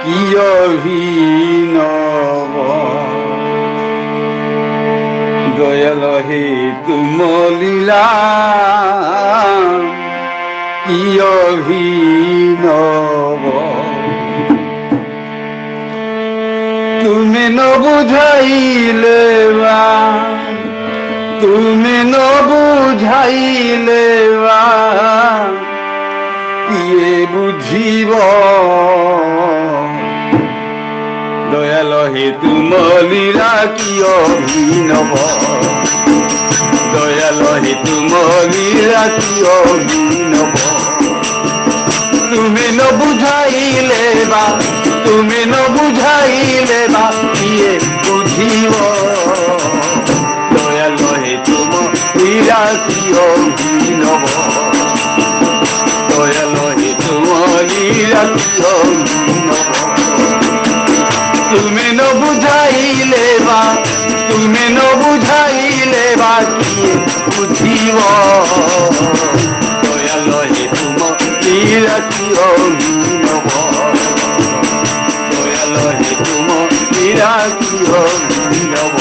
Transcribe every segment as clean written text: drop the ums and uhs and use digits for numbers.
কি অভিনব দয়াল হে তুম লীলা কি অভিনব তুমি ন বুঝাইলে বা তুমি ন বুঝাইলে বা কিয়ে বুঝিব দয়াল হে তুম লীলা কি অভিনব দয়াল হে তুম লীলা কি অভিনব তুমি ন বুঝাইলে বা তুমি ন বুঝাইলে বা কিয়ে বুঝিব দয়াল হে তুম লীলা কি অভিনব দয়াল হে তুম লীলা কি অভিনব তুমি ন বুঝাইলে বা তুমি ন বুঝাইলে বা কিয়ে বুঝিব দয়াল হে তুম লীলা কি অভিনব দয়াল হে তুম লীলা কি অভিনব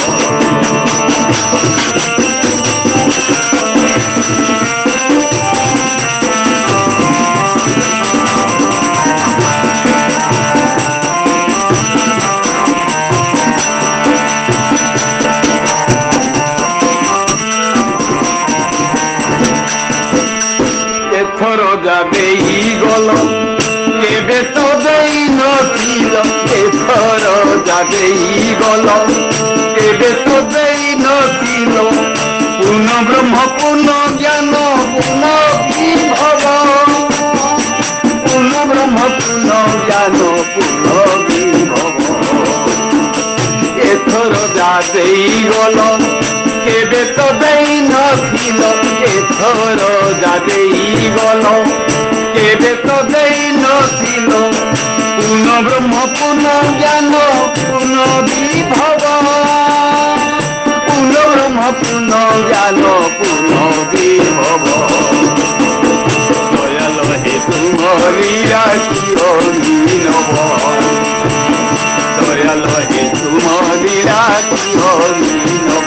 এথর যাবেই গল কেবে তো দেই নছিল এথর যাবেই গল কেবে তো দেই নছিল পূর্ণ ব্রহ্ম পূর্ণ জ্ঞান পূর্ণ বিভব পূর্ণ ব্রহ্ম পূর্ণ জ্ঞান পূর্ণ বিভব এথর যাবেই গল কেবে তো দেই নছিল এথর যাবেই গল কেবে তো দেই নছিল পূর্ণ ব্রহ্ম পূর্ণ জ্ঞান পূর্ণ বিভব পূর্ণ ব্রহ্ম পূর্ণ জ্ঞান পূর্ণ বিভব দয়াল হে তুম লীলা কি অভিনব দয়াল হে তুম লীলা কি অভিনব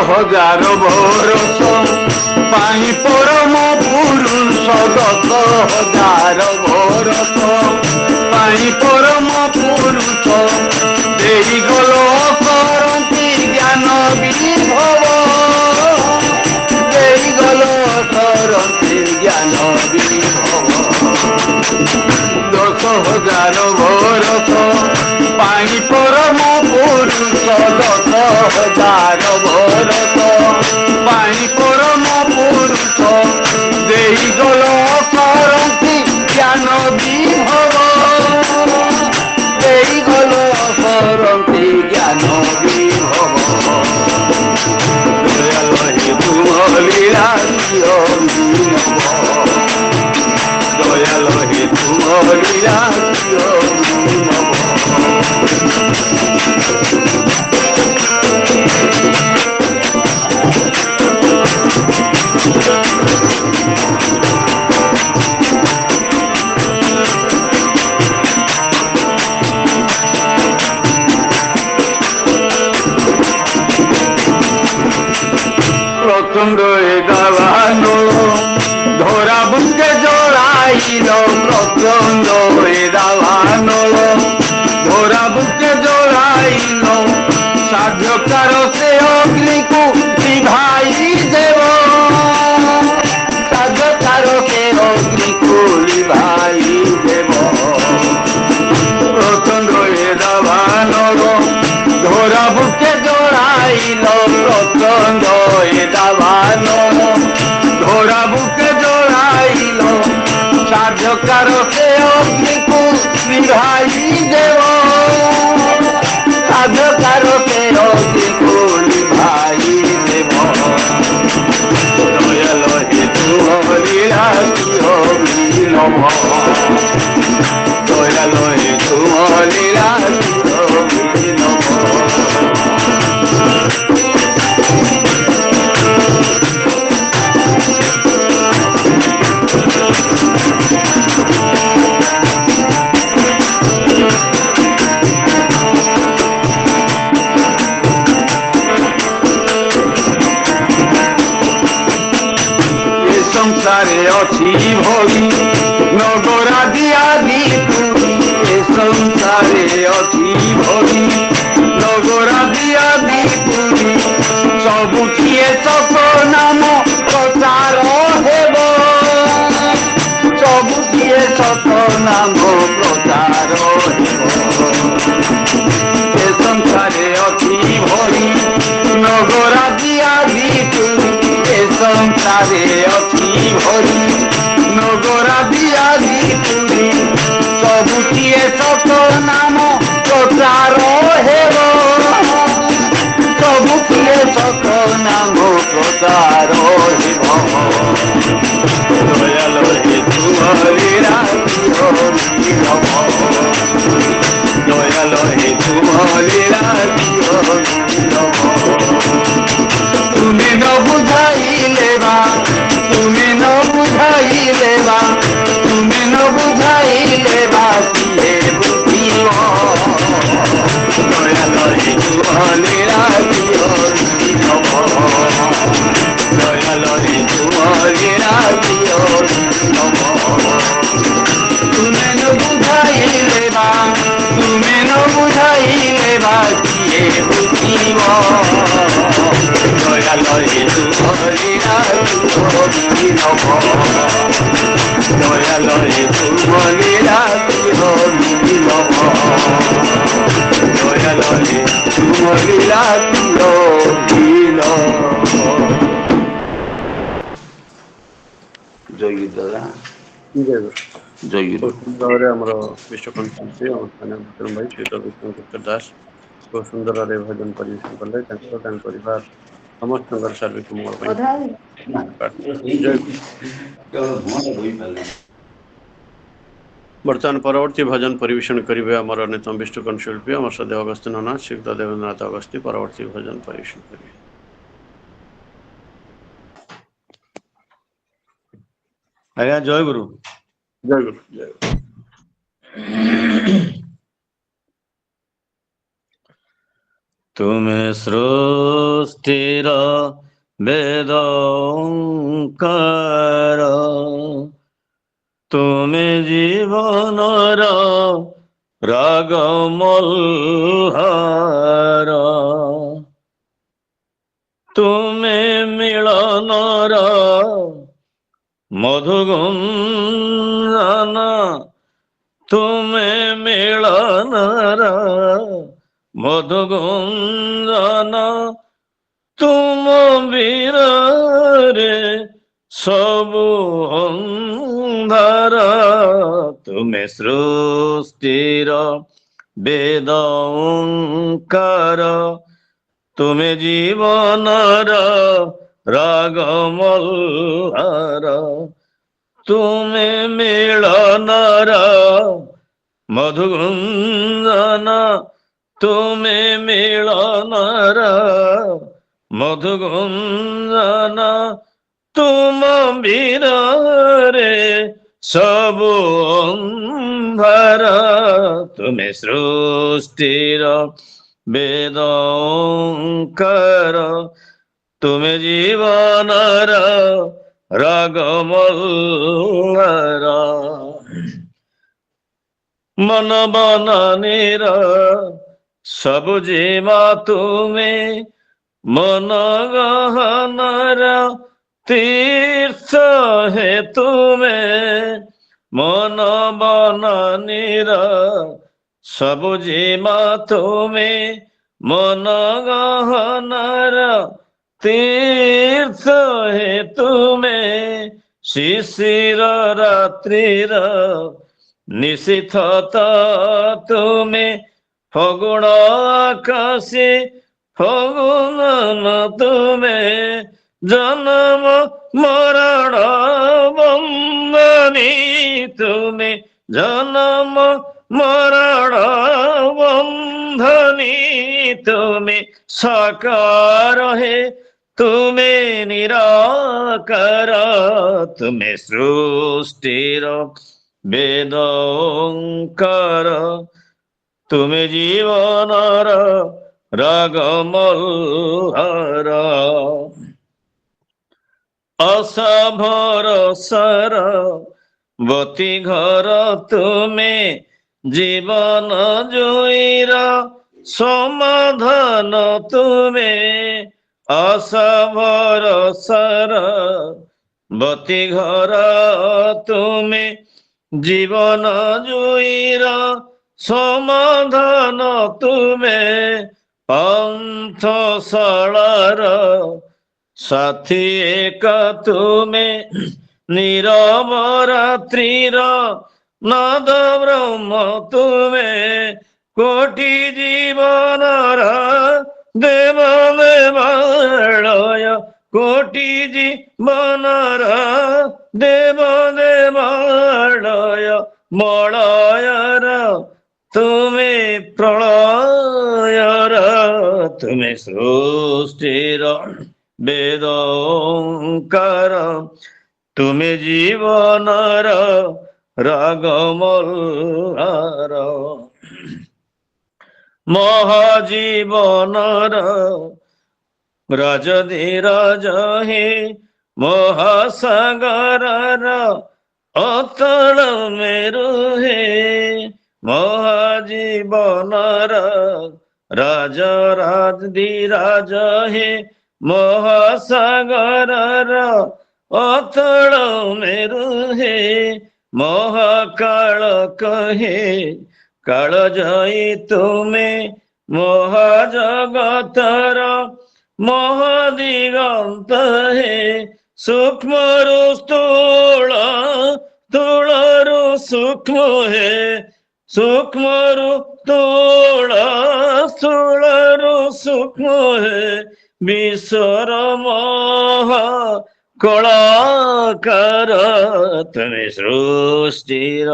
হাজার বরষ পাই পরম পুরুষ 10,000 বরষ পাই পরম পুরুষ দেই গল করন্তি জ্ঞান বিভব দেই গল করন্তি জ্ঞান বিভব 10,000 বরষ পাই পরম পুরুষ 10,000 বরষ পাই পরম পুরুষ দেই গল করন্তি জ্ঞান বিভব দেই গল করন্তি জ্ঞান বিভব দয়াল হে তুম লীলা কি অভিনব দয়াল হে তুম লীলা কি অভিনব প্রচন্ড দাবানো ধরা বুকে জড়াইল প্রচন্ড দাবানো ধরা বুকে জড়াইল সাধ্যকার সে অগ্নিকু নিভাই দেব সাধ্যকার সে অগ্নিকু নিভাই দেব প্রচন্ড দাবানো ধরা বুকে জড়াইল প্রচন্ড দাবানো ଅଛି ଭରି ନଗରାଦି ଆଦି ପୁରୀ ଏ ସଂସାରେ ଅଛି ଭରି ନଗରାଦି ଆଦି ପୁରୀ ସବୁଥିଏ ସତ ନାମ ପ୍ରଚାର ହେବ ସବୁଥିଏ ସତ ନାମ ପ୍ରଚାର ହେବ ଏ ସଂସାରେ ଅଛି ଭରି ନଗରାଦି ଆଦି ପୁରୀ ଏ ସଂସାରେ ଅଛି ଭରି ନଗରାଦି ଆଦି ପୁରୀ ସବୁଥିଏ ସତ ନାମ ପ୍ରଚାର ହେବ ସବୁଥିଏ ସତ ନାମ ପ୍ରଚାର ହେବ ଦୟାଲ ହେ ତୁମରି ରାତି ହବ ଦୟାଲ ହେ ତୁମରି ରାତି ହବ তুমি ন বুঝাইলে বা তুমি ন বুঝাইলে বা তুমি ন বুঝাইলে বা কিয়ে বুঝিব দয়ালয়ে তুমলে রাতি হব দয়ালয়ে তুমলে রাতি হব তুমি ন বুঝাইলে বা তুমি ন বুঝাইলে বা কিয়ে বুঝিব দয়ালয়ে তুমলে রাতি হব দয়ালয়ে তুমলে রাতি হব দয়ালয়ে তুমলে রাতি হব জয় দাদা জয় গুরু ସୁନ୍ଦରରେ ଆମର ବିଶ୍ୱକର୍ମା ଅନୁଷ୍ଠାନ ବିକ୍ରମ ଭାଇ ଶ୍ରୀତ ବିଷ୍ଣୁଗୁପ୍ତ ଦାସ ବହୁତ ସୁନ୍ଦରରେ ଭଜନ ପରିବେଷଣ କଲେ ତାଙ୍କର ତାଙ୍କ ପରିବାର ସମସ୍ତଙ୍କର ସାର୍ବିକ ମଙ୍ଗଳ ପାଇଁ ବର୍ତ୍ତମାନ ପରବର୍ତ୍ତୀ ଭଜନ ପରିବେଷଣ କରିବେ ଆମର ଅନ୍ୟତମ ବିଷ୍ଣୁକର୍ମ ଶିଳ୍ପୀ ଆମର ସଦେବ ଅଗସ୍ତ୍ୟ ନନା ଶ୍ରୀଯୁକ୍ତ ଦେବେନ୍ଦ୍ରନାଥ ଅଗସ୍ତି ପରବର୍ତ୍ତୀ ଭଜନ ପରିବେଷଣ କରିବେ। ଆଜ୍ଞା ଜୟ ଗୁରୁ ଜୟ ଗୁରୁ ଜୟ ଗୁରୁ। ତୁମେ ସୃଷ୍ଟିର ବେଦ ଓଙ୍କାର ତୁମେ ଜୀବନର ରାଗ ମଲ୍ହାର ତୁମେ ମିଳନର ମଧୁଗୁଞ୍ଜନ ତୁମେ ମିଳନର ମଧୁଗୁଞ୍ଜନ ତୁମ ବୀରରେ ସବୁ ଅନ୍ଧାର ତୁମେ ସୃଷ୍ଟିର ବେଦ ଓଙ୍କାର ତୁମେ ଜୀବନର ରାଗ ମଲ୍ହାର ତୁମେ ମିଳନର ମଧୁଗୁଞ୍ଜନ ତୁମେ ମିଳନର ମଧୁଗୁଞ୍ଜନ ତୁମ ବୀରରେ ସବୁ ଅନ୍ଧାର ତୁମେ ସୃଷ୍ଟିର ବେଦ ଓଙ୍କାର ତୁମେ ଜୀବନର ରାଗ ମଲ୍ହାର ମନ ବନନୀର ସବୁ ଜୀବା ତୁମେ ମନ ଗହନର ତୀର୍ଥ ହେ ତୁମେ ମନ ବନନୀର ସବୁ ଜୀବା ତୁମେ ମନ ଗହନର ତୀର୍ଥ ହେ ତୁମେ ଶିଶିର ରାତ୍ରିର ନିଶିଥ ତୁମେ ଫଗୁଣ ଆକାଶେ ଫଗୁଣ ତୁମେ ଜନମ ମରଣ ବନ୍ଦନୀ ତୁମେ ଜନମ ମରଣ ବନ୍ଧନୀ ତୁମେ ସାକାର ହେ ତୁମେ ନିରାକାର ତୁମେ ସୃଷ୍ଟିର ବେଦ ଓଙ୍କାର ତୁମେ ଜୀବନର ରାଗ ମଲ୍ହାର আশা ভরসার বতী ঘর তুমি, জীবন জয়ীর সমাধান তুমি। আশা ভরসার বতী ঘর তুমি, জীবন জয়ীর সমাধান তুমি। পন্থশালার সাথী একা তুমি, নীরব রাত্রির নাদ ব্রহ্ম তুমি। কোটি জীবনর দেব দেবালয়, কোটি জীবনর দেব দেবালয়। মলয়র তুমি, প্রলয়র তুমি, সৃষ্টির বেদ ওঙ্কার তুমি, জীবনর রাগমল্লার মহাজীবনর রাজধীরাজ হে। মহাসাগরর অতল মেরু হে। মহাজীবনর রাজ রাজধীরাজ হে। মহাসাগরর অতল মেরু হে। মহাকাল কহে কাল জয়ী তুমি, মহাজগতর মহাদিগন্ত হে। সূক্ষ্মরু স্থূল, স্থূলরু সূক্ষ্ম হে। সূক্ষ্মরু স্থূল, স্থূলরু সূক্ষ্ম হে। বিশ্বর মহা কଳାକାର তুমি, সৃষ্টির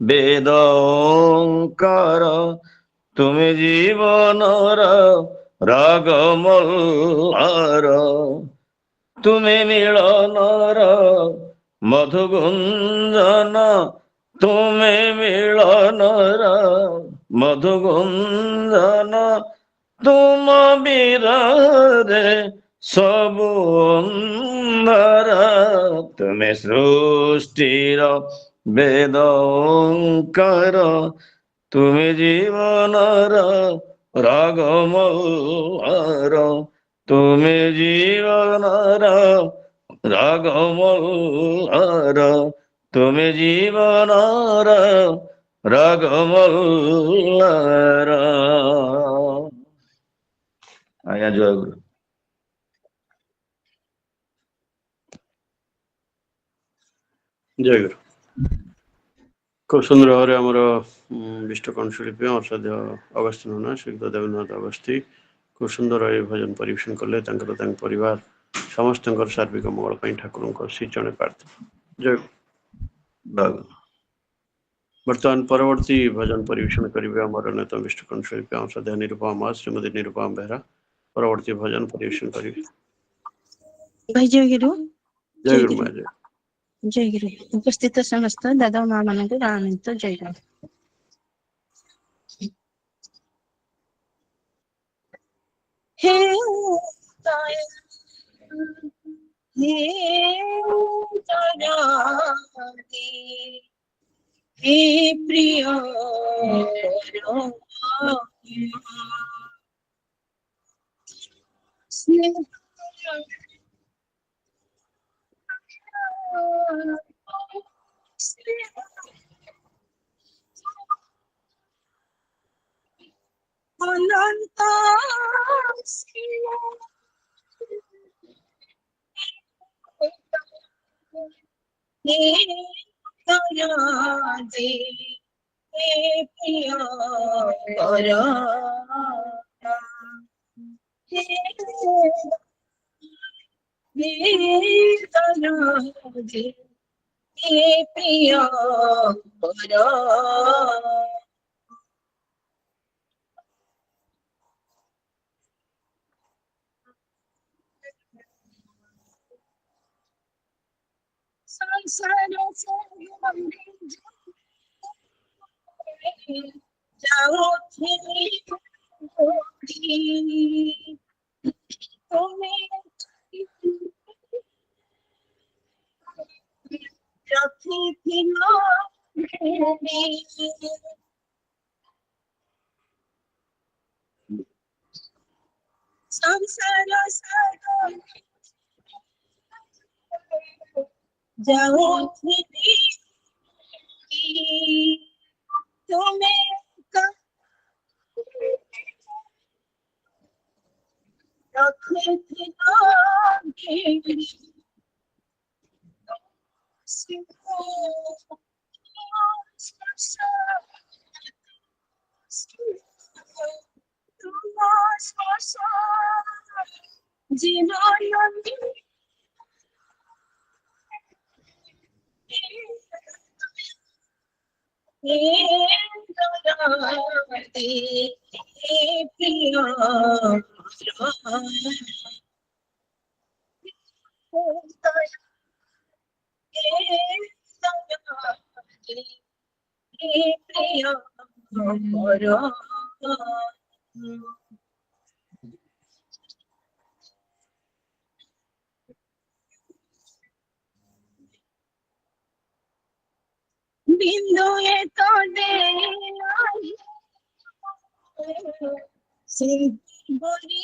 বেদ ওঙ্কার তুমি, জীবনর রাগমল্লার তুমি। মিলনর মধুগুঞ্জন তুমি, মিলনর মধুগুঞ্জন তুম বিরহে সবু অন্ধর তুমি। সৃষ্টির বেদ ওঙ্কার তুমি, জীবনর রাগমল্লার তুমি, জীবনর রাগমল্লার তুমি, জীবনর রাগমল্লার। আজ্ঞା জয়গুরু। ଜୟଗୁରୁ। খুব সুন্দর ভাবে আমার বিশ্বকণ্ঠ শিল্পী আমার সাথে ଅଗସ୍ତିନ ନନା ଶ୍ରୀଯୁକ୍ତ ଦେବେନ୍ଦ୍ରନାଥ ଅଗସ୍ତି খুব ସୁନ୍ଦର ଭାବେ ଭଜନ ପରିବେଷଣ କଲେ। ତାଙ୍କର ତାଙ୍କ ପରିବାର ସମସ୍ତଙ୍କର ସାର୍ବିକ ମଙ୍ଗଳ ପାଇଁ ଠାକୁରଙ୍କ ଶ୍ରୀଚରଣରେ ପ୍ରାର୍ଥନା। ଜୟ। ବର୍ତ୍ତମାନ ପରବର୍ତ୍ତୀ ଭଜନ ପରିବେଷଣ କରିବେ ଆମର ଅନ୍ୟତମ ବିଷ୍ଣୁକଣ୍ଠ ଶିଳ୍ପୀ ଆମ ସଦା ନିରୁପମା ମା ଶ୍ରୀମତୀ ନିରୁପମା ବେହେରା ପରବର୍ତ୍ତୀ ଭଜନ ପରିବେଷଣ କରିବେ। ଭାଇ ଜୟଗୁରୁ। ଜୟଗୁରୁ ମା ଜୟ। ଜୟଗୁରୁ। ଉପସ୍ଥିତ ସମସ୍ତ ଦାଦା ଓ ମା ମାନଙ୍କୁ ଆନନ୍ଦିତ ଜୟଗୁରୁ। হে হে জগতে হে প্রিয় স্নেহ অনন্ত হে দয়াতে হে প্রিয় কর হে দয়াতে হে প্রিয় কর সংসার যাও তুমি সংসার সাগর যাও তুমি তুমি বিন্দু তো বলি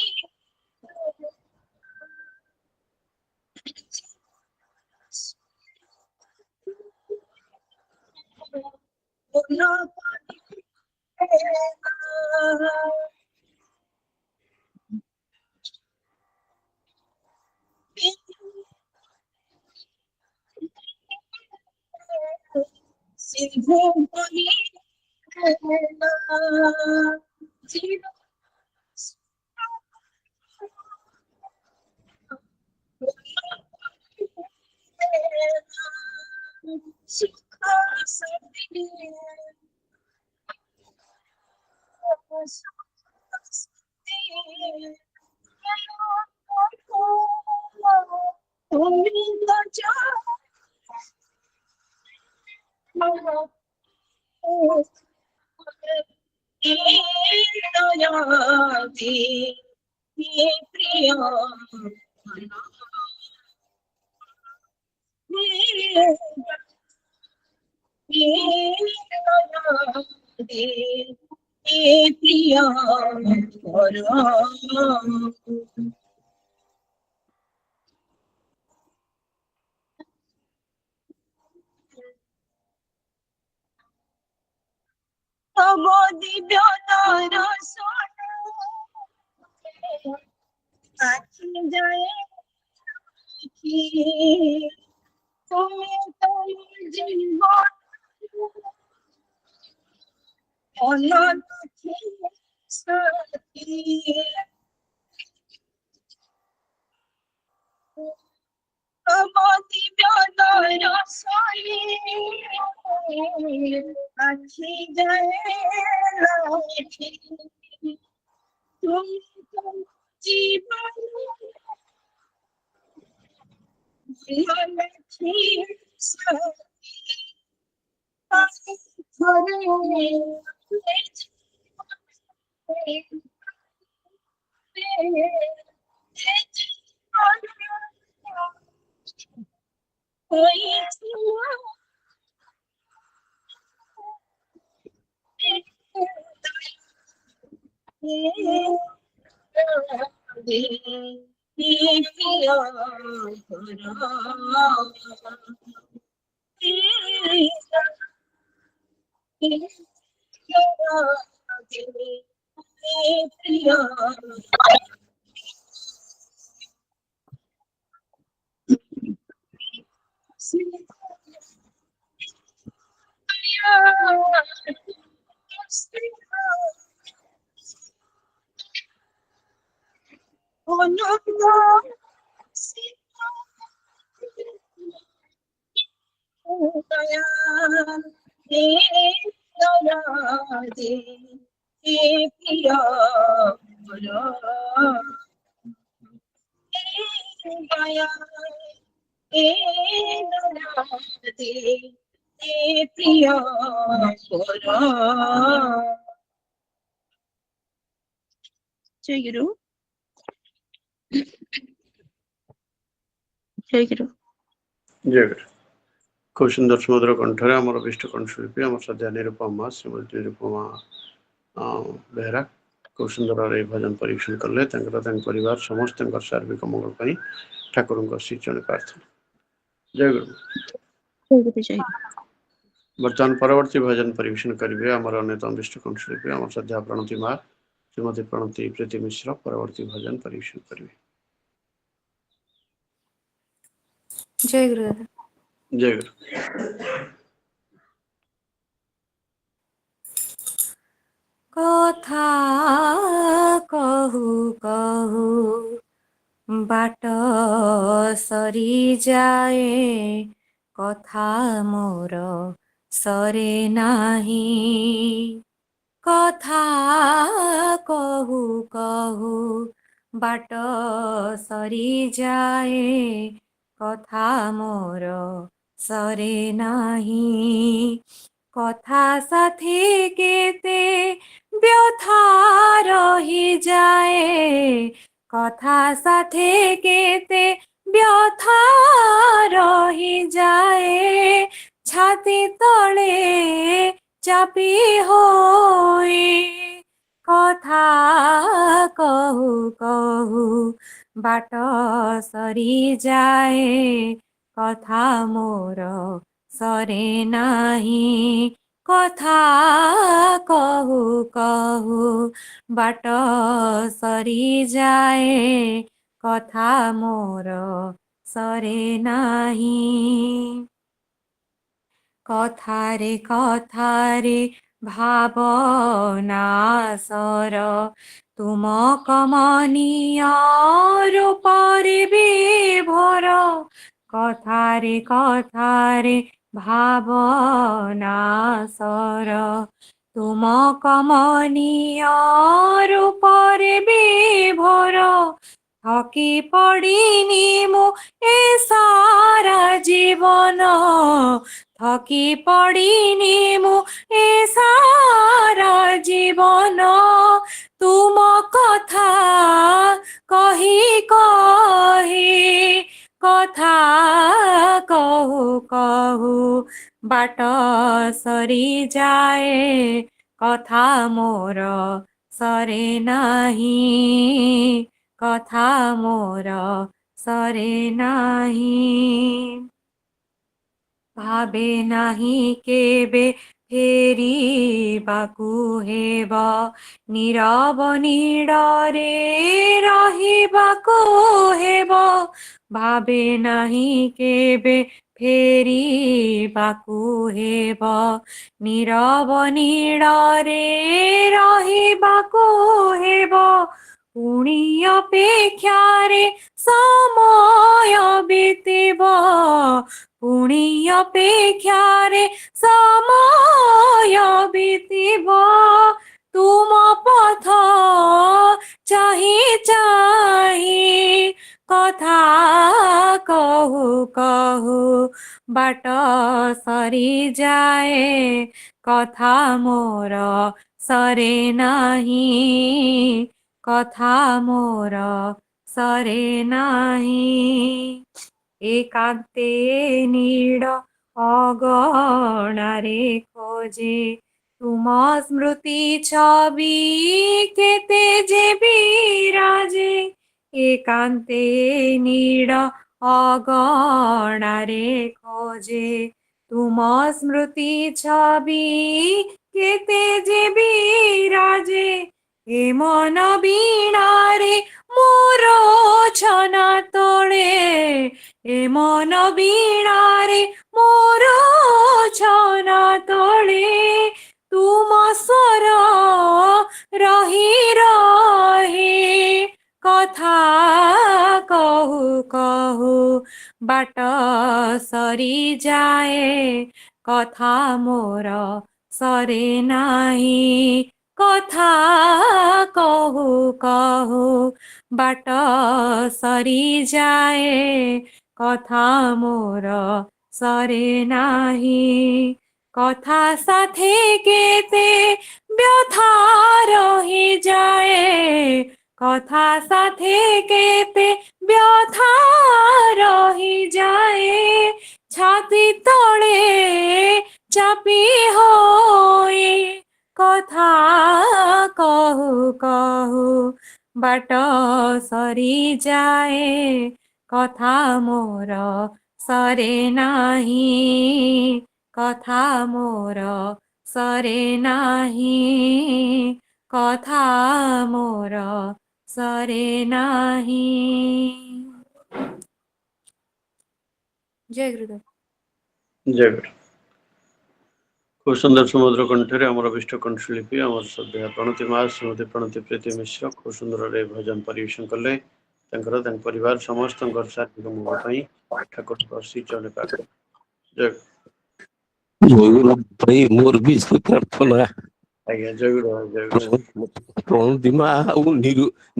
সিন্ধু বলি তুমি প্রিয় প্রিয় দিব্য দর্শন আখি যায় তুমি তোমার জীবন অনন্ত সাথী দিব্য দর্শনে আখি যায় তুমি তোমার জীবন জয় গুরু জয় গুরু জয় গুরু। খুব সুন্দর সমুদ্র কণ্ঠরে আমার বিষ্ট কণ্ঠশিল্পী আমার শ্রদ্ধা নিরুপমা শ্রীমতী নিরুপমা ବେହେରା খুব ସୁନ୍ଦର ଭାବରେ ଏହି ଭଜନ ପରିବେଷଣ କଲେ। ତାଙ୍କର ତାଙ୍କ ପରିବାର ସମସ୍ତଙ୍କର ସାର୍ବିକ ମଙ୍ଗଳ ପାଇଁ ଠାକୁରଙ୍କ ଶ୍ରୀଚରଣ ପ୍ରାର୍ଥନା। ଜୟ ଗୁରୁ। ଜୟଗୁରୁ ଜୟ ଗୁରୁ। ବର୍ତ୍ତମାନ ପରବର୍ତ୍ତୀ ଭଜନ ପରିବେଷଣ କରିବେ ଆମର ଅନ୍ୟତମ ବିଷ୍ଟ କଣ୍ଠଶିଳ୍ପୀ ଆମର ଶ୍ରଦ୍ଧା ପ୍ରଣତି ମା ଶ୍ରୀମତୀ ପ୍ରଣତି ପ୍ରୀତି ମିଶ୍ର ପରବର୍ତ୍ତୀ ଭଜନ ପରିବେଷଣ କରିବେ। ଜୟ ଗୁରୁ ଦାଦା। ଜୟ ଗୁରୁ। କଥା କହୁ କହୁ ବାଟ ସରି ଯାଏ, କଥା ମୋର ସରେ ନାହିଁ। କଥା କହୁ କହୁ ବାଟ ସରି ଯାଏ, କଥା ମୋର ସରେ ନାହିଁ। କଥା ସାଥୀ କେତେ ବ୍ୟଥା ରହିଯାଏ, କଥା ସାଥୀ କେତେ ବ୍ୟଥା ରହିଯାଏ, ଛାତି ତଳେ ଚାପି ହୋଇ କଥା କହୁ କହୁ ବାଟ ସରିଯାଏ, କଥା ମୋର ସରେ ନାହିଁ। କଥା କହୁ କହୁ ବାଟ ସରିଯାଏ, କଥା ମୋର ସରେ ନାହିଁ। କଥାରେ କଥାରେ ଭାବନାସର, ତୁମ କମନୀୟ ରୂପରେ ବିଭୋର। କଥାରେ କଥାରେ ଭାବନାସର, ତୁମ କମନୀୟ ରୂପରେ ବିଭୋର। ଥକି ପଡ଼ିନି ମୁଁ ଏ ସାରା ଜୀବନ, ଥକି ପଡ଼ିନି ମୁଁ ଏ ସାରା ଜୀବନ। ତୁମ କଥା କହି କହି, କଥା କହୁ କହୁ ବାଟ ସରିଯାଏ, କଥା ମୋର ସରେ ନାହିଁ। କଥା ମୋର ସରେ ନାହିଁ। ଭାବେ ନାହିଁ କେବେ ଫେରିବାକୁ ହେବ, ନୀରବ ନୀଡ଼ରେ ରହିବାକୁ ହେବ। ଭାବେ ନାହିଁ କେବେ ଫେରିବାକୁ ହେବ, ନୀରବ ନୀଡ଼ରେ ରହିବାକୁ ହେବ। ପୁଣି ଅପେକ୍ଷାରେ ସମୟ ବିତିବ, ପୁଣି ଅପେକ୍ଷାରେ ସମୟ ବିତିବ। ତୁମ ପଥ ଚାହିଁ ଚାହିଁ, କଥା କହୁ କହୁ ବାଟ ସରିଯାଏ, କଥା ମୋର ସରେ ନାହିଁ। କଥା ମୋର ସରେ ନାହିଁ। ଏକାନ୍ତେ ନୀଡ଼ ଅଗଣାରେ ଖୋଜେ, ତୁମ ସ୍ମୃତି ଛବି କେତେ ଯେ ବିରାଜେ। ଏକାନ୍ତେ ନୀଡ଼ ଅଗଣାରେ ଖୋଜେ, ତୁମ ସ୍ମୃତି ଛବି କେତେ ଯେ ବିରାଜେ। ଏ ମନ ବୀଣାରେ ମୋର ଛନା ତୋଳେ, ଏ ମନ ବୀଣାରେ ମୋର ଛନା ତୋଳେ। ତୁମ ସ୍ୱର ରହି ରହି, କଥା କହୁ କହୁ ବାଟ ସରିଯାଏ, କଥା ମୋର ସରେ ନାହିଁ। କଥା କହୁ କହୁ ବାଟ ସରିଯାଏ, କଥା ମୋର ସରେ ନାହିଁ। କଥା ସାଥେ କେତେ ବ୍ୟଥା ରହିଯାଏ, କଥା ସାଥେ କେତେ ବ୍ୟଥା ରହିଯାଏ, ଛାତି ତଳେ बाट सरी जाए कथा मोर सरे नाही कथा मोर सरे नाही कथा मोर सरे नाही। जय गुरुदेव। जय गुरु। खूब सुंदर समुद्र कंठरे आमर विष्ट कंठशिल्पी आमर श्रद्धेय प्रणति मा श्रीमती प्रणति प्रीति मिश्र खूब सुंदर भजन परिवेशन कले परिवार समस्त शारीरिक मुख ठाकुर श्री चरण पाकर। जय ଜୟଗୁରୁ ଭାଇ ମୋର ବି ସେ ପ୍ରାର୍ଥନା आज्ञा। जय गुरु जय गुरु। ପ୍ରଣତି ମା ଆଉ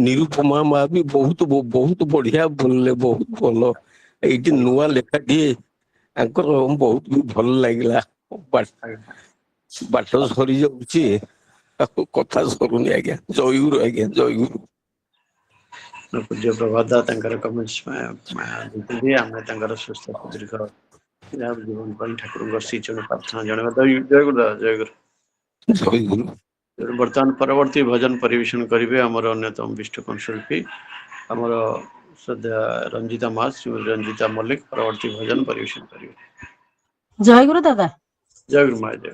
ନିରୁପମା ମା ବି ବହୁତ ବଢିଆ ବୋଲିଲେ, ବହୁତ ଭଲ। ଏଇଠି ନୂଆ ଲେଖାଟିଏ ତାଙ୍କର ବହୁତ ବି ଭଲ ଲାଗିଲା। ବାଟ ସରି ଯାଉଛି ଆଉ କଥା ସରୁନି ଆଜ୍ଞା। ଜୟଗୁରୁ ଆଜ୍ଞା, ଜୟଗୁରୁ। पूज्य प्रभादा कमेंट्स ଦେଇଛନ୍ତି। ଆମେ ତାଙ୍କର ସୁସ୍ଥ ଦୀର୍ଘ जीवन पर ठाकुर श्री चरण प्रार्थना जनवा। जय गुरु जय गुरु ଜୟଗୁରୁ। बर्तमान परवर्ती भजन परिवेशन करेंगे आमर अन्यतम विष्ट कंठशिल्पी आमर श्रद्धा रंजिता मा श्रीमती रंजिता मल्लिक परवर्ती भजन परिवेशन करेंगे। जय गुरु दादा। जय गुरु माँ जय।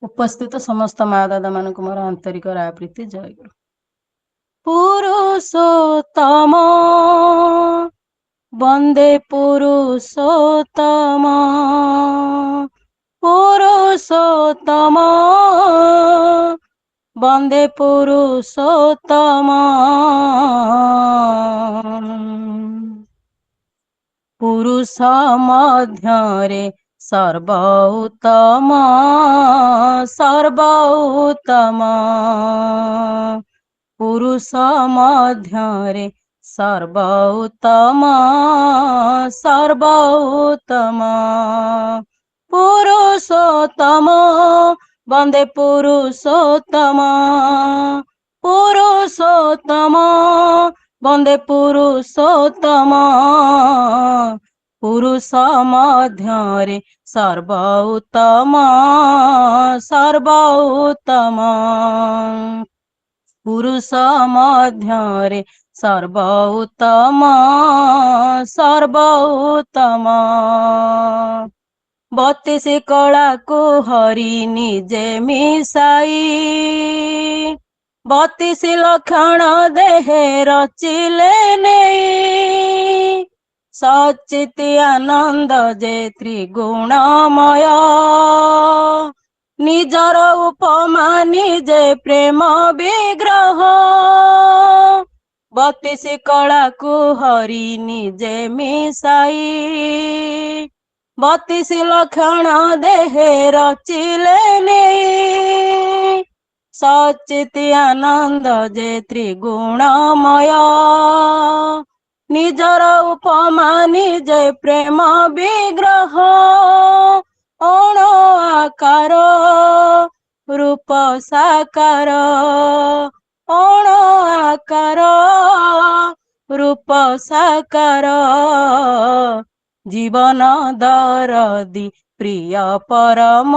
उपस्थित समस्त माँ दादा मानक मोर आंतरिक राय प्रीति जय गुरु। पुरुषोत्तम वंदे पुरुषोत्तम पुरुषोत्तम वंदे पुरुषोत्तम पुरुष मध्यरे सर्वोत्तम सर्वोत्तम पुरुष मध्यरे सर्वोत्तम सर्वोत्तम पुरुषोत्तम वंदे पुरुषोत्तम पुरुषोत्तम वंदे पुरुषोत्तम पुरुष मध्यरे सर्वोत्तम सर्वोत्तम पुरुष मध्यरे सर्वोत्तम सर्वोत्तम 32 कला को हरि निजे मिसाई 32 लक्षण देहे रचिले नहीं सचिति आनंद जे त्रिगुणमय निजर उपमा निजे प्रेम विग्रह 32 कला को हरि निजे मिसाई 32 लक्षण देहे रचिले नहीं सचिति आनंद जे त्रिगुणमय निजर उपमा निजे प्रेम विग्रह अण आकार रूप साकार अण आकार रूप साकार जीवन दरदी प्रिय परम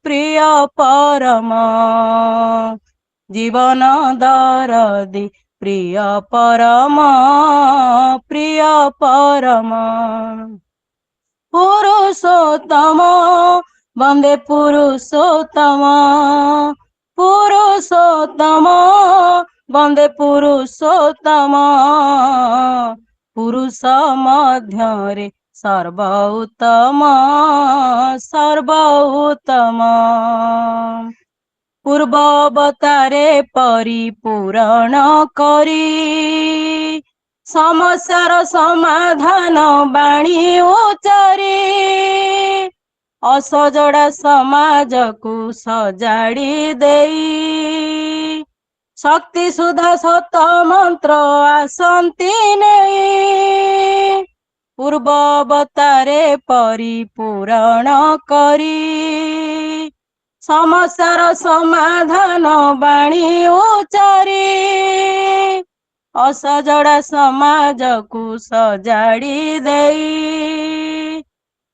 प्रिय परम जीवन दरदी प्रिय परम प्रिय परम पुरुषोत्तम वंदे पुरुषोत्तम पुरुषोत्तम वंदे पुरुषोत्तम पुरुष मध्यरे सर्वोत्तम सर्वोत्तम पूर्ववतारे परिपूरण करी समस्यार समाधान बाणी उच्चारी असजड़ा समाज को सजाड़ी देई शक्ति सुधा सत मंत्र आसंती नहीं पूर्ववतारे परिपूरण करी समस्यार समाधान बाणी उच्चारी असजड़ा समाज को सजाड़ी देई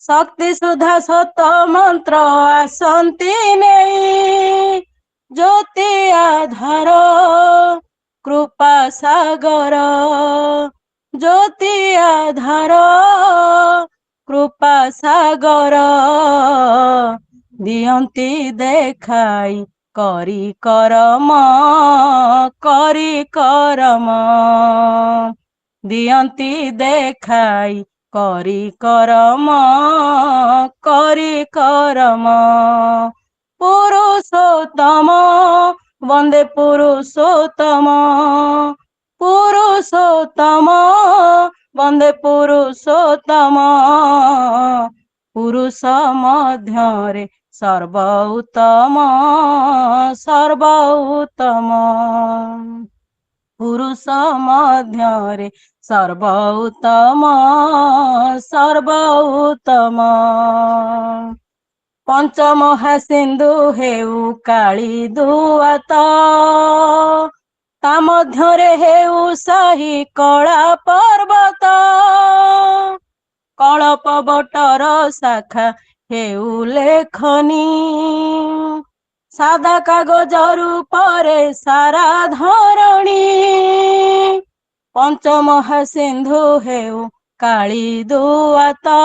शक्ति सुधा सत मंत्र आसंती नहीं জ্যোতি আধার কৃপা সাগর জ্যোতি আধার কৃপা সাগর দিয়ন্তি দেখাই করি করম দিয়ন্তি দেখাই করি করম পুরুষোত্তম বন্দে পুরুষোত্তম বন্দে পুরুষোত্তম পুরুষ ମଧ୍ୟରେ ସର୍ବଉତ୍ତମ ପୁରୁଷ ମଧ୍ୟରେ ସର୍ବଉତ୍ତମ ପଞ୍ଚମହା ସିନ୍ଧୁ ହେଉ କାଳି ଦୁଆତ ତା ମଧ୍ୟରେ ହେଉ ସାହି କଳା ପର୍ବତ କଳପ ବଟର ଶାଖା ହେଉ ଲେଖନି ସାଦା କାଗଜ ରୂପରେ ସାରା ଧରଣୀ ପଞ୍ଚମହା ସିନ୍ଧୁ ହେଉ କାଳି ଦୁଆତ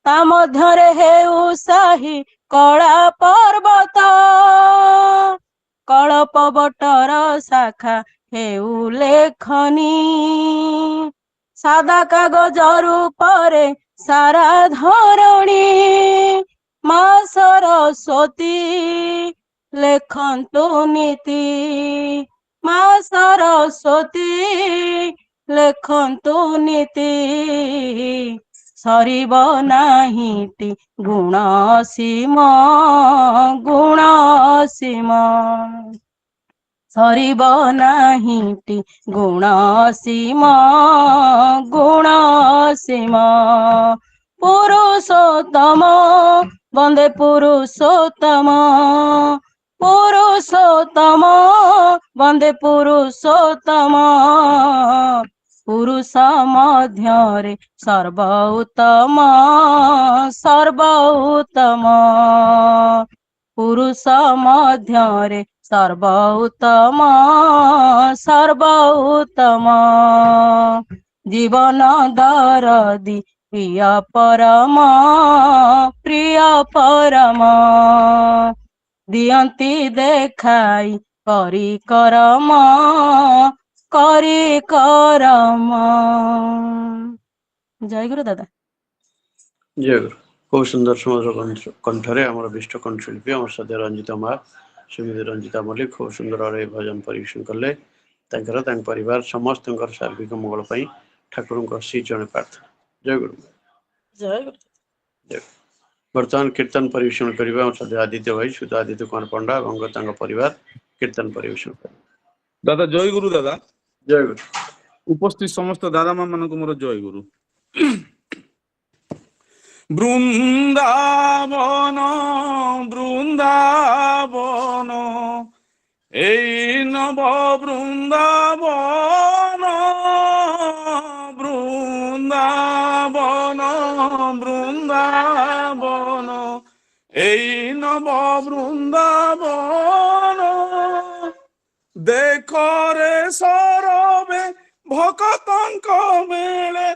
ତା ମଧ୍ୟରେ ହେଉ ସାହି କଳା ପର୍ବତ କଳପ ବଟର ଶାଖା ହେଉ ଲେଖନି ସାଦା କାଗଜ ରୂପରେ ସାରା ଧରଣୀ ମା ସରସ୍ୱତୀ ଲେଖନ୍ତୁ ନୀତି ମା ସରସ୍ୱତୀ ଲେଖନ୍ତୁ ନୀତି ସରିବ ନାହିଁଟି ଗୁଣ ସୀମ ସରିବ ନାହିଁଟି ଗୁଣ ସୀମ ପୁରୁଷୋତ୍ତମ ବନ୍ଦେ ପୁରୁଷୋତ୍ତମ ବନ୍ଦେ ପୁରୁଷୋତ୍ତମ ପୁରୁଷ ମଧ୍ୟରେ ସର୍ବଉତ୍ତମ ପୁରୁଷ ମଧ୍ୟରେ ସର୍ବଉତ୍ତମ ଜୀବନ ଦରଦି ପ୍ରିୟ ପରମ ଦିଅନ୍ତି ଦେଖାଇ କରି କରମ ଜୟ ଗୁରୁ ଦାଦା। ଜୟ ଗୁରୁ। খুব সুন্দর সমুদ্র কণ্ঠরে আমার বিষ্ট কণ্ঠশিল্পী আমার সাথে রঞ্জিতা মা শ্রীমতী রঞ্জিতা মল্লিক খুব সুন্দর ভাবে ভজন পরিবেশন কଲେ ତାଙ୍କର ତାଙ୍କ ପରିବାର ସମସ୍ତଙ୍କର ସାର୍ବିକ ମଙ୍ଗଳ ପାଇଁ ଠାକୁରଙ୍କ ଶ୍ରୀ ଚରଣରେ ପ୍ରାର୍ଥନା। ଜୟ ଗୁରୁ। ବର୍ତ୍ତମାନ କୀର୍ତ୍ତନ ପରିବେଷଣ କରିବା আমার সাথে আদিত্য ভাই সুত আদিত্য কুমার পଣ୍ଡା এবং ତାଙ୍କ ପରିବାର কীর্তন পরিবেষণ କରିବେ। দাদা জয় গুরু। দাদা জয় গুরু। উপস্থিত সমস্ত দাদা মা ମାନଙ୍କୁ ମୋର ଜୟ ଗୁରୁ। বৃন্দাবন বৃন্দাবন এই নব বৃন্দাবন বৃন্দাবন বৃন্দাবন এই নব বৃন্দাবন দেখরে সরবে ভকতঙ্ক মেলে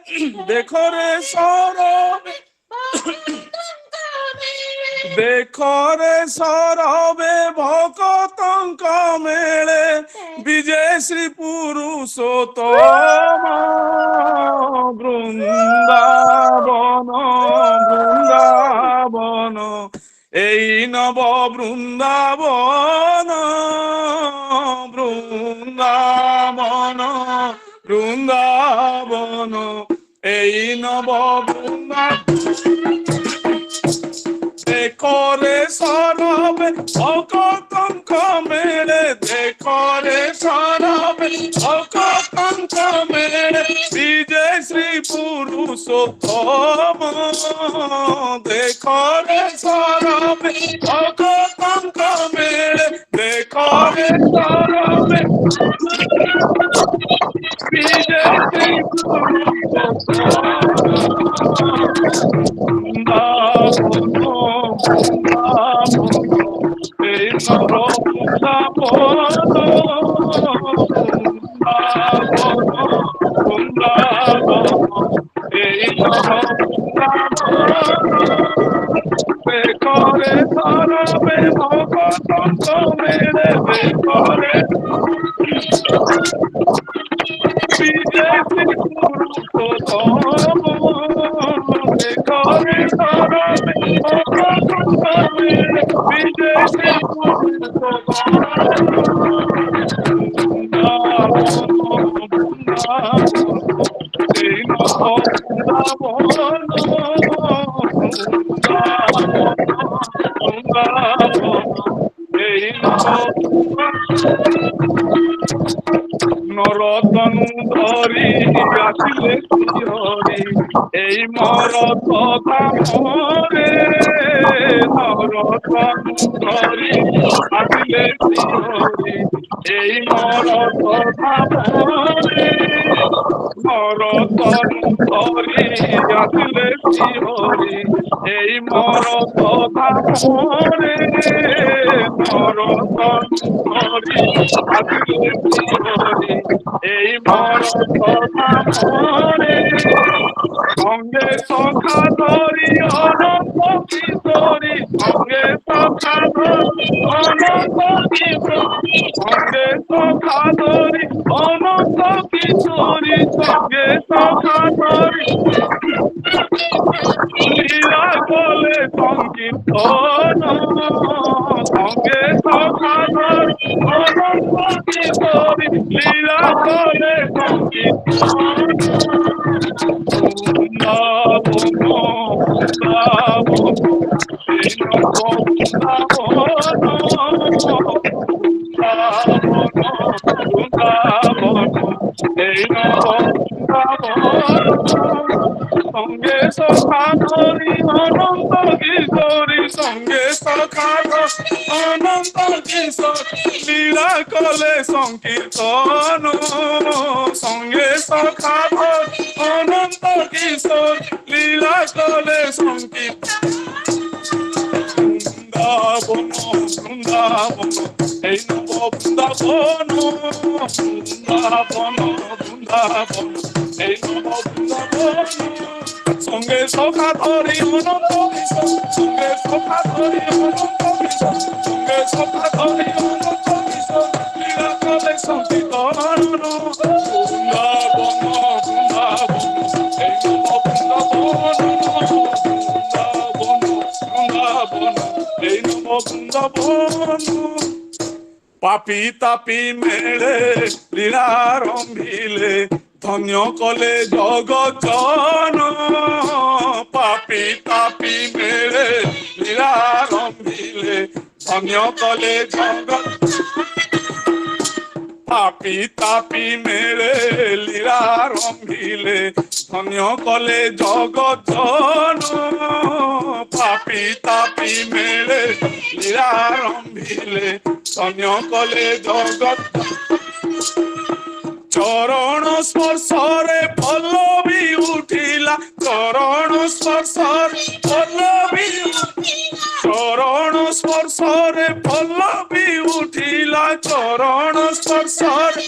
দেখরে সরবে দেখরে সরবে ভকতঙ্ক মেলে বিজয় শ্রী পুরুষোত্তম বৃন্দাবন বৃন্দাবন এই নব বৃন্দাবন বৃন্দাবন বৃন্দাবন এই নব দেখরে সরবে ভকতঙ্ক মেলে দেখরে সরবে ভকতঙ্ক মেলে বিজয় শ্রী পুরুষোত্তম দেখরে সরবে ভকতঙ্ক মেলে দেখরে সরবে বিজয় শ্রী পুরুষোত্তম বেকরে ধরবে ভগতঙ্ক মেরে বেকরে বিদেশি পুরুষোত্তম বেকরে ধরবে ভগতঙ্ক মেরে বিদেশি নরতনু ধরি আসিলে হরি এই মরত ধামরে নরতনু ধরি আসিলে হরি এই মরত ধামরে নরতনু ধরি আসিলে হরি এই মরত ধামরে নরতনু ধরি আসিলে হরি এই মরত ধামরে সঙ্গে সখা ধরি অনন্ত কিশোরী সঙ্গে সখা ধরি অনন্ত কিশোরী সঙ্গে সখা ধরি অনন্ত কিশোরী সঙ্গে সখা ধরি লীলা বলে সংকীর্তন সঙ্গে সখা ধরি অনন্ত কিশোরী লীলা বলে সংকীর্তন সঙ্গে সখা ধরি অনন্ত কিশোরী সঙ্গে সখা অনন্ত কিশোর লীলা কলে সংকীর্তন সঙ্গে সখা ধরি অনন্ত কিশোর লীলা কলে সংকীর্তন বৃন্দাবন বৃন্দাবন এই নব বৃন্দাবন বৃন্দাবন বৃন্দাবন এই নব বৃন্দাবন সঙ্গে সখা ধরি অনন্ত কিশোর সঙ্গে সখা ধরি অনন্ত কিশোর সঙ্গে সখা ধরি অনন্ত কিশোর লীলা কলে সংকীর্তন বৃন্দাবন বৃন্দাবন এই নব বৃন্দাবন বৃন্দাবন এই নব বৃন্দাবন পাপি তাপি মেলে লীলা রম্ভিলে ধন্য কলে জগৎ পাপি তাপি মেলে লীলা রম্ভিলে ধন্য কলে জগৎ পাপি তাপি মেলে লীলা রম্ভিলে ধন্য কলে জগৎ পাপি তাপি মেলে লীলা রম্ভিলে ধন্য কলে জগৎ চরণ স্পর্শরে পল্লবী উঠিলা চরণ স্পর্শরে পল্লবী চরণ স্পর্শরে পল্লবী উঠিলা চরণ স্পর্শরে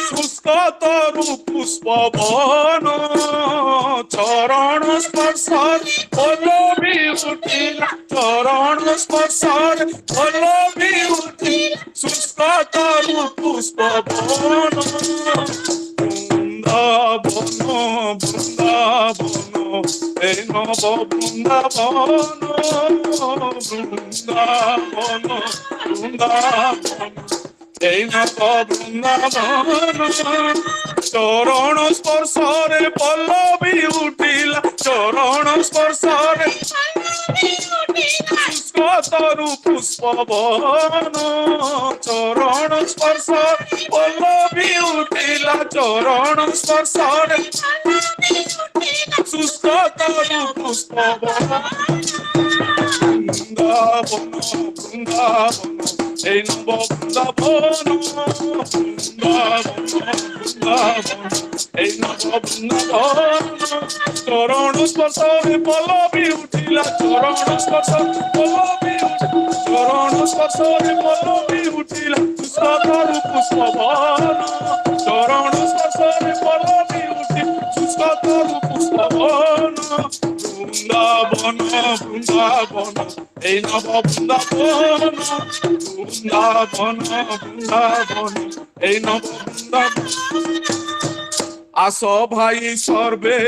শুষ্ক তরু পুষ্প বন চরণ স্পর্শরে পল্লবী উঠিলা চরণ স্পর্শরে পল্লবী উঠিলা শুষ্ক তরু পুষ্প বন বৃন্দাবন বৃন্দাবন এই নব বৃন্দাবন বৃন্দাবন বৃন্দাবন এই নব বৃন্দাবন চরণ স্পর্শরে পল্লবী উঠিলা চরণ স্পর্শরে তরু পুষ্প বন চরণ স্পর্শ পল্লবী উঠিলা চরণ স্পর্শরে শুষ্ক তরু পুষ্প বন বৃন্দাবন বৃন্দাবন এই নব বৃন্দাবন বৃন্দাবন বৃন্দাবন এই নব বৃন্দাবন চরণ স্পর্শরে পল্লবী উঠিলা চরণ স্পর্শ পল্লবী চরণ স্পর্শরে পল্লবী উঠিলা শুষ্ক তরু পুষ্প বন চরণ স্পর্শরে পল্লবী উঠিলা শুষ্ক বৃন্দাবন এই নব বৃন্দাবন বৃন্দাবন বৃন্দাবন এই নব বৃন্দাবন আস ভাই সর্বে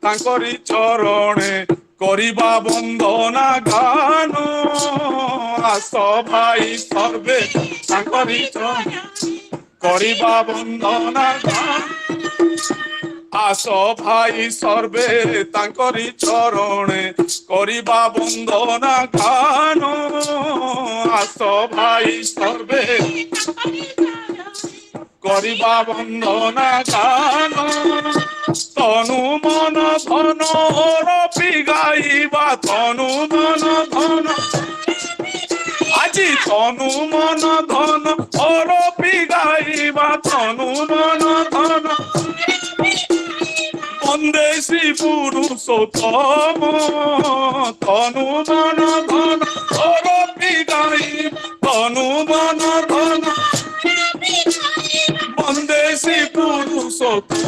তাঙ্করি চরণে করিবা বন্দনা গান আস ভাই সর্বে তাঙ্করি চরণে করিবা বন্দনা গান আস ভাই সর্বে তাঙ্করি চরণে করিবা বন্দনা গান আস ভাই সর্বে করিবা বন্দনা গান তনু মন ধন রপি গাইবা তনু মন ধন আজি তনু মন ধন রপি গাইবা তনু মন ধন বন্দে শ্রী পুরুষোত্তম তনু মন ধন রপি গাইবা তনু মন ধন বন্দে শ্রী পুরুষোত্তম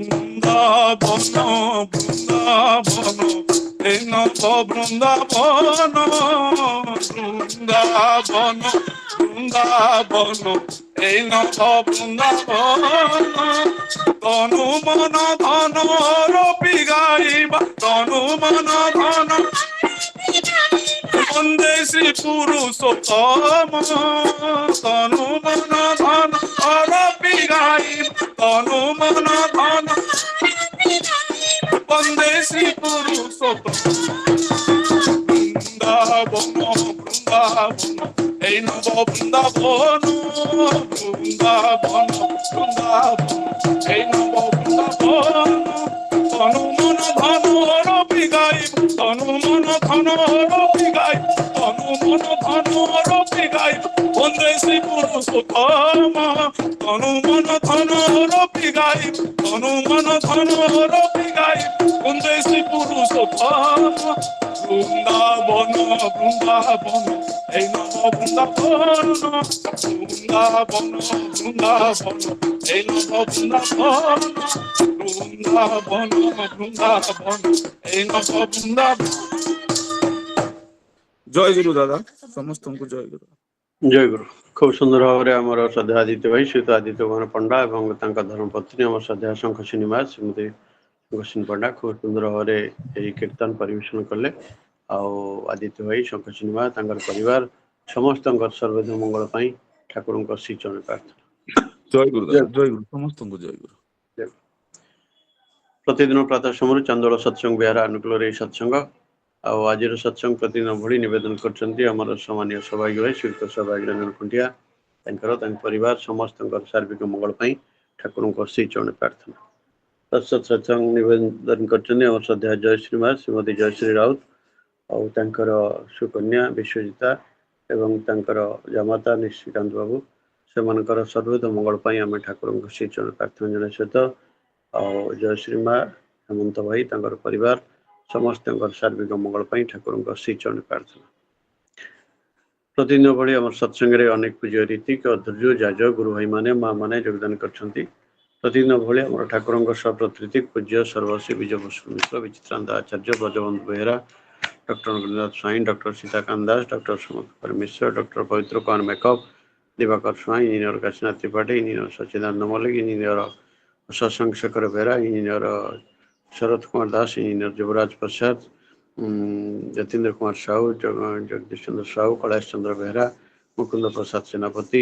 বৃন্দাবন বৃন্দাবন এই নব বৃন্দাবন বৃন্দাবন বৃন্দাবন এই নব বৃন্দাবন তনু মন ধন রপি গাইবা তনু মন ধন বন্দে শ্রী পুরুষোত্তম তনু মন ধন রপি গাইবা তনু মন ধন বন্দে শ্রী পুরুষোত্তম বৃন্দাবন বৃন্দাবন এই নব বৃন্দাবন বৃন্দাবন বৃন্দাবন এই নব বৃন্দাবন তনু মন ধন রপি গাইবা তনু মন ধন রপি গাইবা তনু মন ধন রপি গাইবা বন্দে শ্রী পুরুষোত্তম তনু মন ধন রপি গাইবা তনু মন ধন রপি গাইবা বন্দে শ্রী পুরুষোত্তম বৃন্দাবন বৃন্দাবন এই নব বৃন্দাবন বৃন্দাবন বৃন্দাবন এই নব বৃন্দাবন বৃন্দাবন বৃন্দাবন এই নব বৃন্দাবন জয় গুরু দাদা ସମସ୍ତଙ୍କୁ ଜୟ ଗୁରୁ। ଜୟ ଗୁରୁ। খুব সুন্দর ভাবে আমার শ্রদ্ধা আদিত্য ভাই শ্রীযুক্ত আদিত্য কুমাର ପଣ୍ଡା এবং ତାଙ୍କ ଧର୍ମପତ୍ନୀ ଆମର ଶ୍ରଦ୍ଧା ଶଙ୍ଖସିନୀ ମା ଶ୍ରୀମତୀ ଶଙ୍ଖସିନୀ ପଣ୍ଡା ଖୁବ ସୁନ୍ଦର ଭାବରେ ଏହି କୀର୍ତ୍ତନ ପରିବେଷଣ କଲେ। ଆଉ ଆଦିତ୍ୟ ଭାଇ ଶଙ୍ଖସିନୀ ମା ତାଙ୍କର ପରିବାର ସମସ୍ତଙ୍କର ସର୍ବଦ ମଙ୍ଗଳ ପାଇଁ ଠାକୁରଙ୍କ ଶ୍ରୀଚରଣ ପ୍ରାର୍ଥନା। ଜୟ ଗୁରୁ ଦାଦା ଜୟ ଗୁରୁ ସମସ୍ତଙ୍କୁ ଜୟ ଗୁରୁ। ପ୍ରତିଦିନ ପ୍ରାତଃ ସମୟରେ ଚାନ୍ଦୋଳ ସତ୍ସଙ୍ଗ ବିହାର ଅନୁକୂଳରେ ଏହି ସତ୍ସଙ୍ଗ ଆଉ ଆଜିର ସତ୍ସଙ୍ଗ ପ୍ରତିଦିନ ଭଳି ନିବେଦନ କରିଛନ୍ତି ଆମର ସମ୍ମାନୀୟ ସୌଭାଗ୍ୟ ଭାଇ ଶ୍ରୀଯୁକ୍ତ ସୌଭାଗ୍ୟ ରଞ୍ଜନ ଖୁଣ୍ଟିଆ ତାଙ୍କ ପରିବାର ସମସ୍ତଙ୍କର ସାର୍ବିକ ମଙ୍ଗଳ ପାଇଁ ଠାକୁରଙ୍କ ଶ୍ରୀଚରଣ ପ୍ରାର୍ଥନା। ସତ୍ସଙ୍ଗ ନିବେଦନ କରିଛନ୍ତି ଆମର ଶ୍ରଦ୍ଧା ଜୟଶ୍ରୀ ମା ଶ୍ରୀମତୀ ଜୟଶ୍ରୀ ରାଉତ ଆଉ ତାଙ୍କର ସୁକନ୍ୟା ବିଶ୍ୱଜିତା ଏବଂ ତାଙ୍କର ଜାମାତା ନିଶ୍ଚିକାନ୍ତ ବାବୁ ସେମାନଙ୍କର ସର୍ବତ ମଙ୍ଗଳ ପାଇଁ ଆମେ ଠାକୁରଙ୍କ ଶ୍ରୀଚରଣ ପ୍ରାର୍ଥନା ଜଣାଇବା ସହିତ ଆଉ ଜୟଶ୍ରୀ ମା ହେମନ୍ତ ଭାଇ ତାଙ୍କର ପରିବାର ସମସ୍ତଙ୍କର ସାର୍ବିକ ମଙ୍ଗଳ ପାଇଁ ଠାକୁରଙ୍କ ଶ୍ରୀଚରଣ ପ୍ରାର୍ଥନା। ପ୍ରତିଦିନ ଭଳି ଆମର ସତ୍ସଙ୍ଗରେ ଅନେକ ପୂଜ୍ୟ ରୀତିକ ଅଧୈର୍ଯ୍ୟ ଯାଜ ଗୁରୁ ଭାଇମାନେ ମା ମାନେ ଯୋଗଦାନ କରିଛନ୍ତି। ପ୍ରତିଦିନ ଭଳି ଆମର ଠାକୁରଙ୍କ ସପ୍ରତିଥି ପୂଜ୍ୟ Sarbashri Bijay Bhushan Mishra Bichitrananda Acharya Brajabandhu Behera doctor Nagendra Swain doctor Sitakanta Das doctor Sumkumar Mishra doctor Pabitra Kumar ମେକଅପ Dibakar Swain engineer Kashinath Tripathy engineer Sachidananda Mallick engineer Shashanka Sekhar Behera engineer Sarat Kumar Das engineer Jubaraj Prasad Jatindra Kumar Sahu Jagadish Chandra Sahu Kailash Chandra Behera Mukunda Prasad Senapati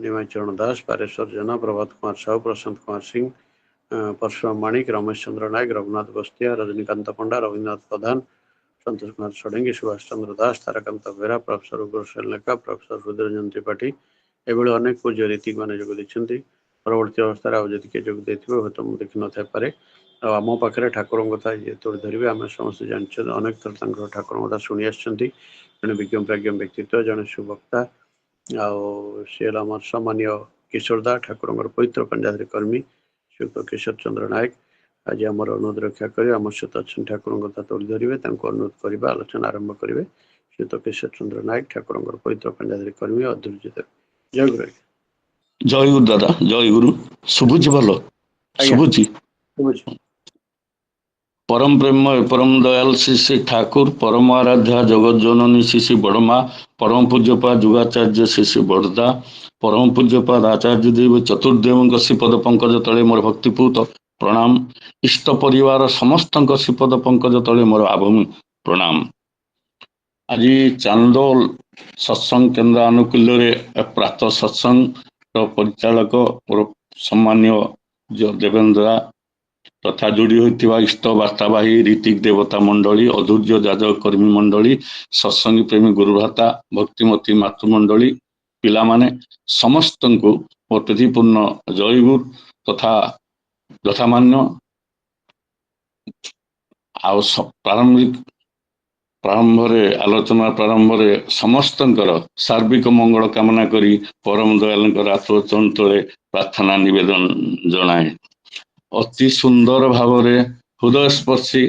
Nimacharan Das Pareswar Jena Prabhat Kumar Sahu Prashant Kumar Singh Parshuram Manik Ramesh Chandra Nayak Raghunath Bastia Rajinikanth Panda Rabindranath ପ୍ରଧାନ ସନ୍ତୋଷ କୁମାର ଷଡ଼ଙ୍ଗୀ ସୁଭାଷ ଚନ୍ଦ୍ର ଦାସ ତାରାକାନ୍ତ ବେହେରା ପ୍ରଫେସର ଉଗ୍ରସେନ ଲେଖା ପ୍ରଫେସର ହୃଦୟରଞ୍ଜନ ତ୍ରିପାଠୀ ଏଭଳି ଅନେକ ପୂଜ୍ୟ ରୀତିକ ମାନେ ଯୋଗ ଦେଇଛନ୍ତି। ପରବର୍ତ୍ତୀ ଅବସ୍ଥାରେ ଆଉ ଯଦି କିଏ ଯୋଗ ଦେଇଥିବେ ହୁଏତ ମୁଁ ଦେଖିନଥାଇପାରେ। ଆଉ ଆମ ପାଖରେ ଠାକୁରଙ୍କ କଥା ଯିଏ ତୋଳି ଧରିବେ ଆମେ ସମସ୍ତେ ଜାଣିଛୁ ଅନେକ ଥର ତାଙ୍କର ଠାକୁରଙ୍କ କଥା ଶୁଣି ଆସିଛନ୍ତି। ଜଣେ ବିଜ୍ଞ ପ୍ରାଜ୍ଞ ବ୍ୟକ୍ତିତ୍ୱ ଜଣେ ସୁବକ୍ତା ଆଉ ସେ ହେଲା ଆମର ସମ୍ମାନୀୟ କିଶୋର ଦା ଠାକୁରଙ୍କର ପବିତ୍ର କନ୍ୟାଧାରୀ କର୍ମୀ ଶ୍ରୀଯୁକ୍ତ କିଶୋର ଚନ୍ଦ୍ର ନାୟକ ଆଜି ଆମର ଅନୁରୋଧ ରକ୍ଷା କରି ଆମ ସହିତ ଅଛନ୍ତି ଠାକୁରଙ୍କ କଥା ତୋଳି ଧରିବେ ତାଙ୍କୁ ଅନୁରୋଧ କରିବା ଆଲୋଚନା ଆରମ୍ଭ କରିବେ। ଶ୍ରୀଯୁକ୍ତ କିଶୋର ଚନ୍ଦ୍ର ନାୟକ ଠାକୁରଙ୍କର ପବିତ୍ର କନ୍ୟାଧାରୀ କର୍ମୀ ଅଧୈର୍ଯ୍ୟ ଦେବେ। ଜୟ ଗୁରୁ। ଜୟ ଗୁରୁ ଦାଦା ଜୟ ଗୁରୁ। ଶୁଭୁଛି ଭଲ ଶୁଭୁଛି। परम प्रेममय परम दयाल श्री श्री ठाकुर परम आराध्या जगत जननी श्री श्री बड़मा परम पूज्यपाद जुगाचार्य श्री श्री बड़दा परम पूज्यपाद आचार्य देव चतुर्देव श्रीपद पंकज तले मोर भक्तिपूत प्रणाम इष्ट परिवार समस्त श्रीपद पंकज तले मोर आभूमि प्रणाम। आज चांदोल सत्संग केन्द्र आनुकूल्य प्रातः सत्संग परिचालक मोर सम्मान्य जो देवेंद्रा तथा जोड़ी होता इष्ट वार्तावाही रीतिक देवता मंडली अधूर्य जाजक कर्मी मंडली सत्संगी प्रेमी गुरुभ्राता भक्तिमती मातृमंडली पिला माने समस्त को मोर प्रीतिपूर्ण जयगुरु तथा यथामान्य प्रारंभ आलोचना प्रारंभ समस्त सार्विक मंगल कामना करी परम दयाल आत्मचरण तले प्रार्थना निवेदन जनाए। अति सुंदर भाव हृदय स्पर्शी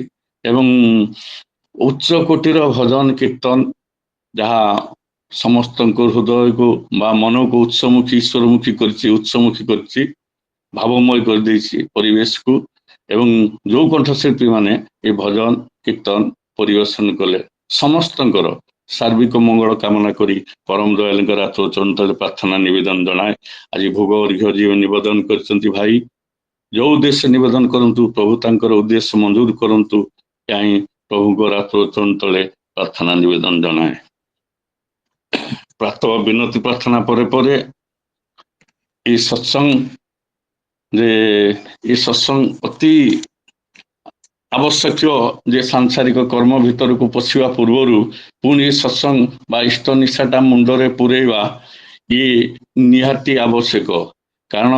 एवं उच्च कोटिर भजन कीर्तन जहाँ समस्त हृदय को बा मन को उत्समुखी ईश्वरमुखी उत्समुखी कर भावमय कर परिवेश को एवं जो कंठशिल्पी माने ये भजन कीर्तन परिवेशन कले समस्त सार्विक मंगल कामना करी परम दयाल आत्मचरण तले प्रार्थना निवेदन जनाए। आज भोग अर्घ्य जीव निवेदन कर भाई जो उद्देश्य निवेदन करंतु प्रभु तांकर उद्देश्य मंजूर करंतु कहीं प्रभु को आत्मचरण तले प्रार्थना निवेदन जनाए। प्रातः विनती प्रार्थना परे ये सत्संग अति आवश्यक जे सांसारिक कर्म भीतर को पशिवा पूर्व पुणी सत्संग बा इष्ट निशाटा मुंडरे पुरेवा ये निहाती आवश्यक कारण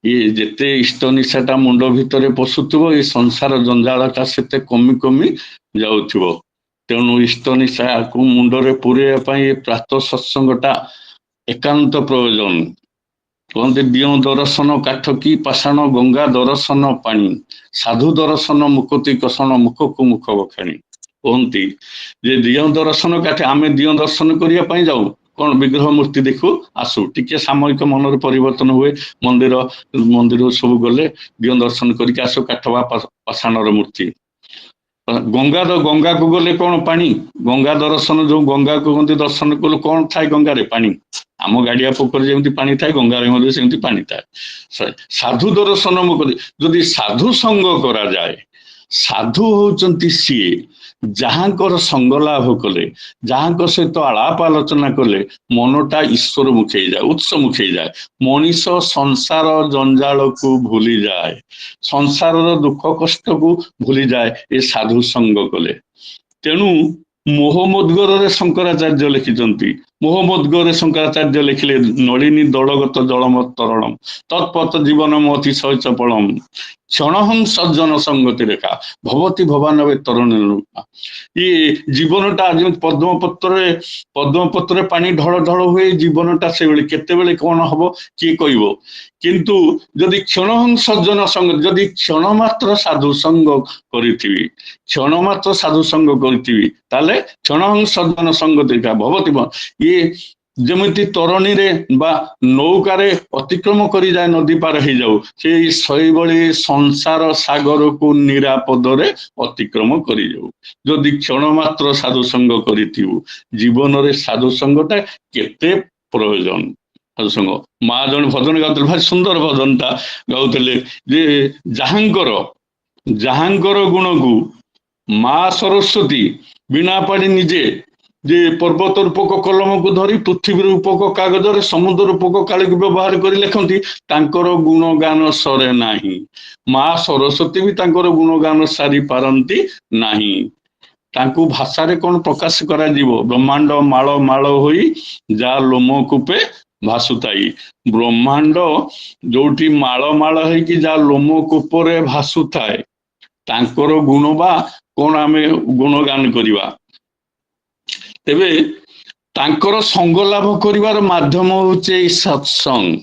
ये जेते इष्ट निशाटा मुंड भीतर पशुथिबो ये संसार जंजालटा सेते कमी कमी जाउथिबो तेणु इष्ट निशा को मुंडरे पुरेवा पई प्रातः सत्संगटा एकांत प्रयोजन। कहते दियो दर्शन काठ की पाषाण गंगा दर्शन पानी साधु दर्शन मुकति कषण मुख को मुख बखाणी कहती जे दियो दर्शन काठ आमे दियो दर्शन करने जाऊ कौन विग्रह मूर्ति देखू आसू टिके सामयिक मन परिवर्तन हुए मंदिर मंदिर सब गले दियो दर्शन करके आसू काठ पाषाण मूर्ति गंगा को गले कौन पानी गंगा दर्शन जो गंगा को कहते दर्शन कलु कौन थाए गंगा रे पानी आम गाड़िया पोखर जमी पानी थाए गंगार सेमती पानी थाए। साधु दर्शन मुक्ति जदि साधु संग करा जाए साधु होचंती सीए जहाँकर संग लाभ कले जहाँ सहित आलाप आलोचना कले मनटा ईश्वर मुखे जाए उत्स मुखे जाए मनीष संसार जंजाल को भूली जाए संसार दुख कष्ट को भूली जाए ये साधु संग कले। तेणु मोहमोद्गर शंकराचार्य लिखिंट मोहमोद्गर शंकराचार्य लिखिले नलिनी दलगत जलमत तरणम तत्पथ जीवन मति शैचपलम क्षण सज्जन संगति रेखा भवती भवानवे तरण ये जीवनटा आज पद्मपत्र पानी ढल ढल हुए जीवनटा से केते कौन हम किए कह किंतु जदि क्षण सज्जन संग जदि क्षण मात्र साधु संग करी क्षण मात्र साधु संग करी ताले क्षण सज्जन संगति रेखा भवती ये जमिति तरणी रे बा नौकारे अतिक्रम करी जाए नदी पार हो जाऊ से संसार सागर को निरापद रे अतिक्रम करी जाऊ जदि क्षण मात्र साधु संग करी जीवन रे साधु संगटा केते प्रयोजन। साधु संग माँ जन भजन गाउते भारी सुंदर भजनटा गाउते जे जहाँकर गुण को माँ सरस्वती बिना पाड़ी निजे जे पर्वत रूपक कलम को धरी पृथ्वी रूपक कागज समुद्र रूपक काली को व्यवहार कर लिखती गुणगान सरे नाही माँ सरस्वती भी गुणगान सारी पारती नाही तांकु भाषा रे कौन प्रकाश करा जीवो ब्रह्मांड माଳ माଳ होई जा लोम कूपे भासुताई ब्रह्मांड जोटी माଳ माଳ है कि जा लोम कूपरे भासुताए तांकर गुण बा कौन आमे गुणगान करिवा तेबे तांकर संग लाभ करिवार माध्यम होचे सत्संग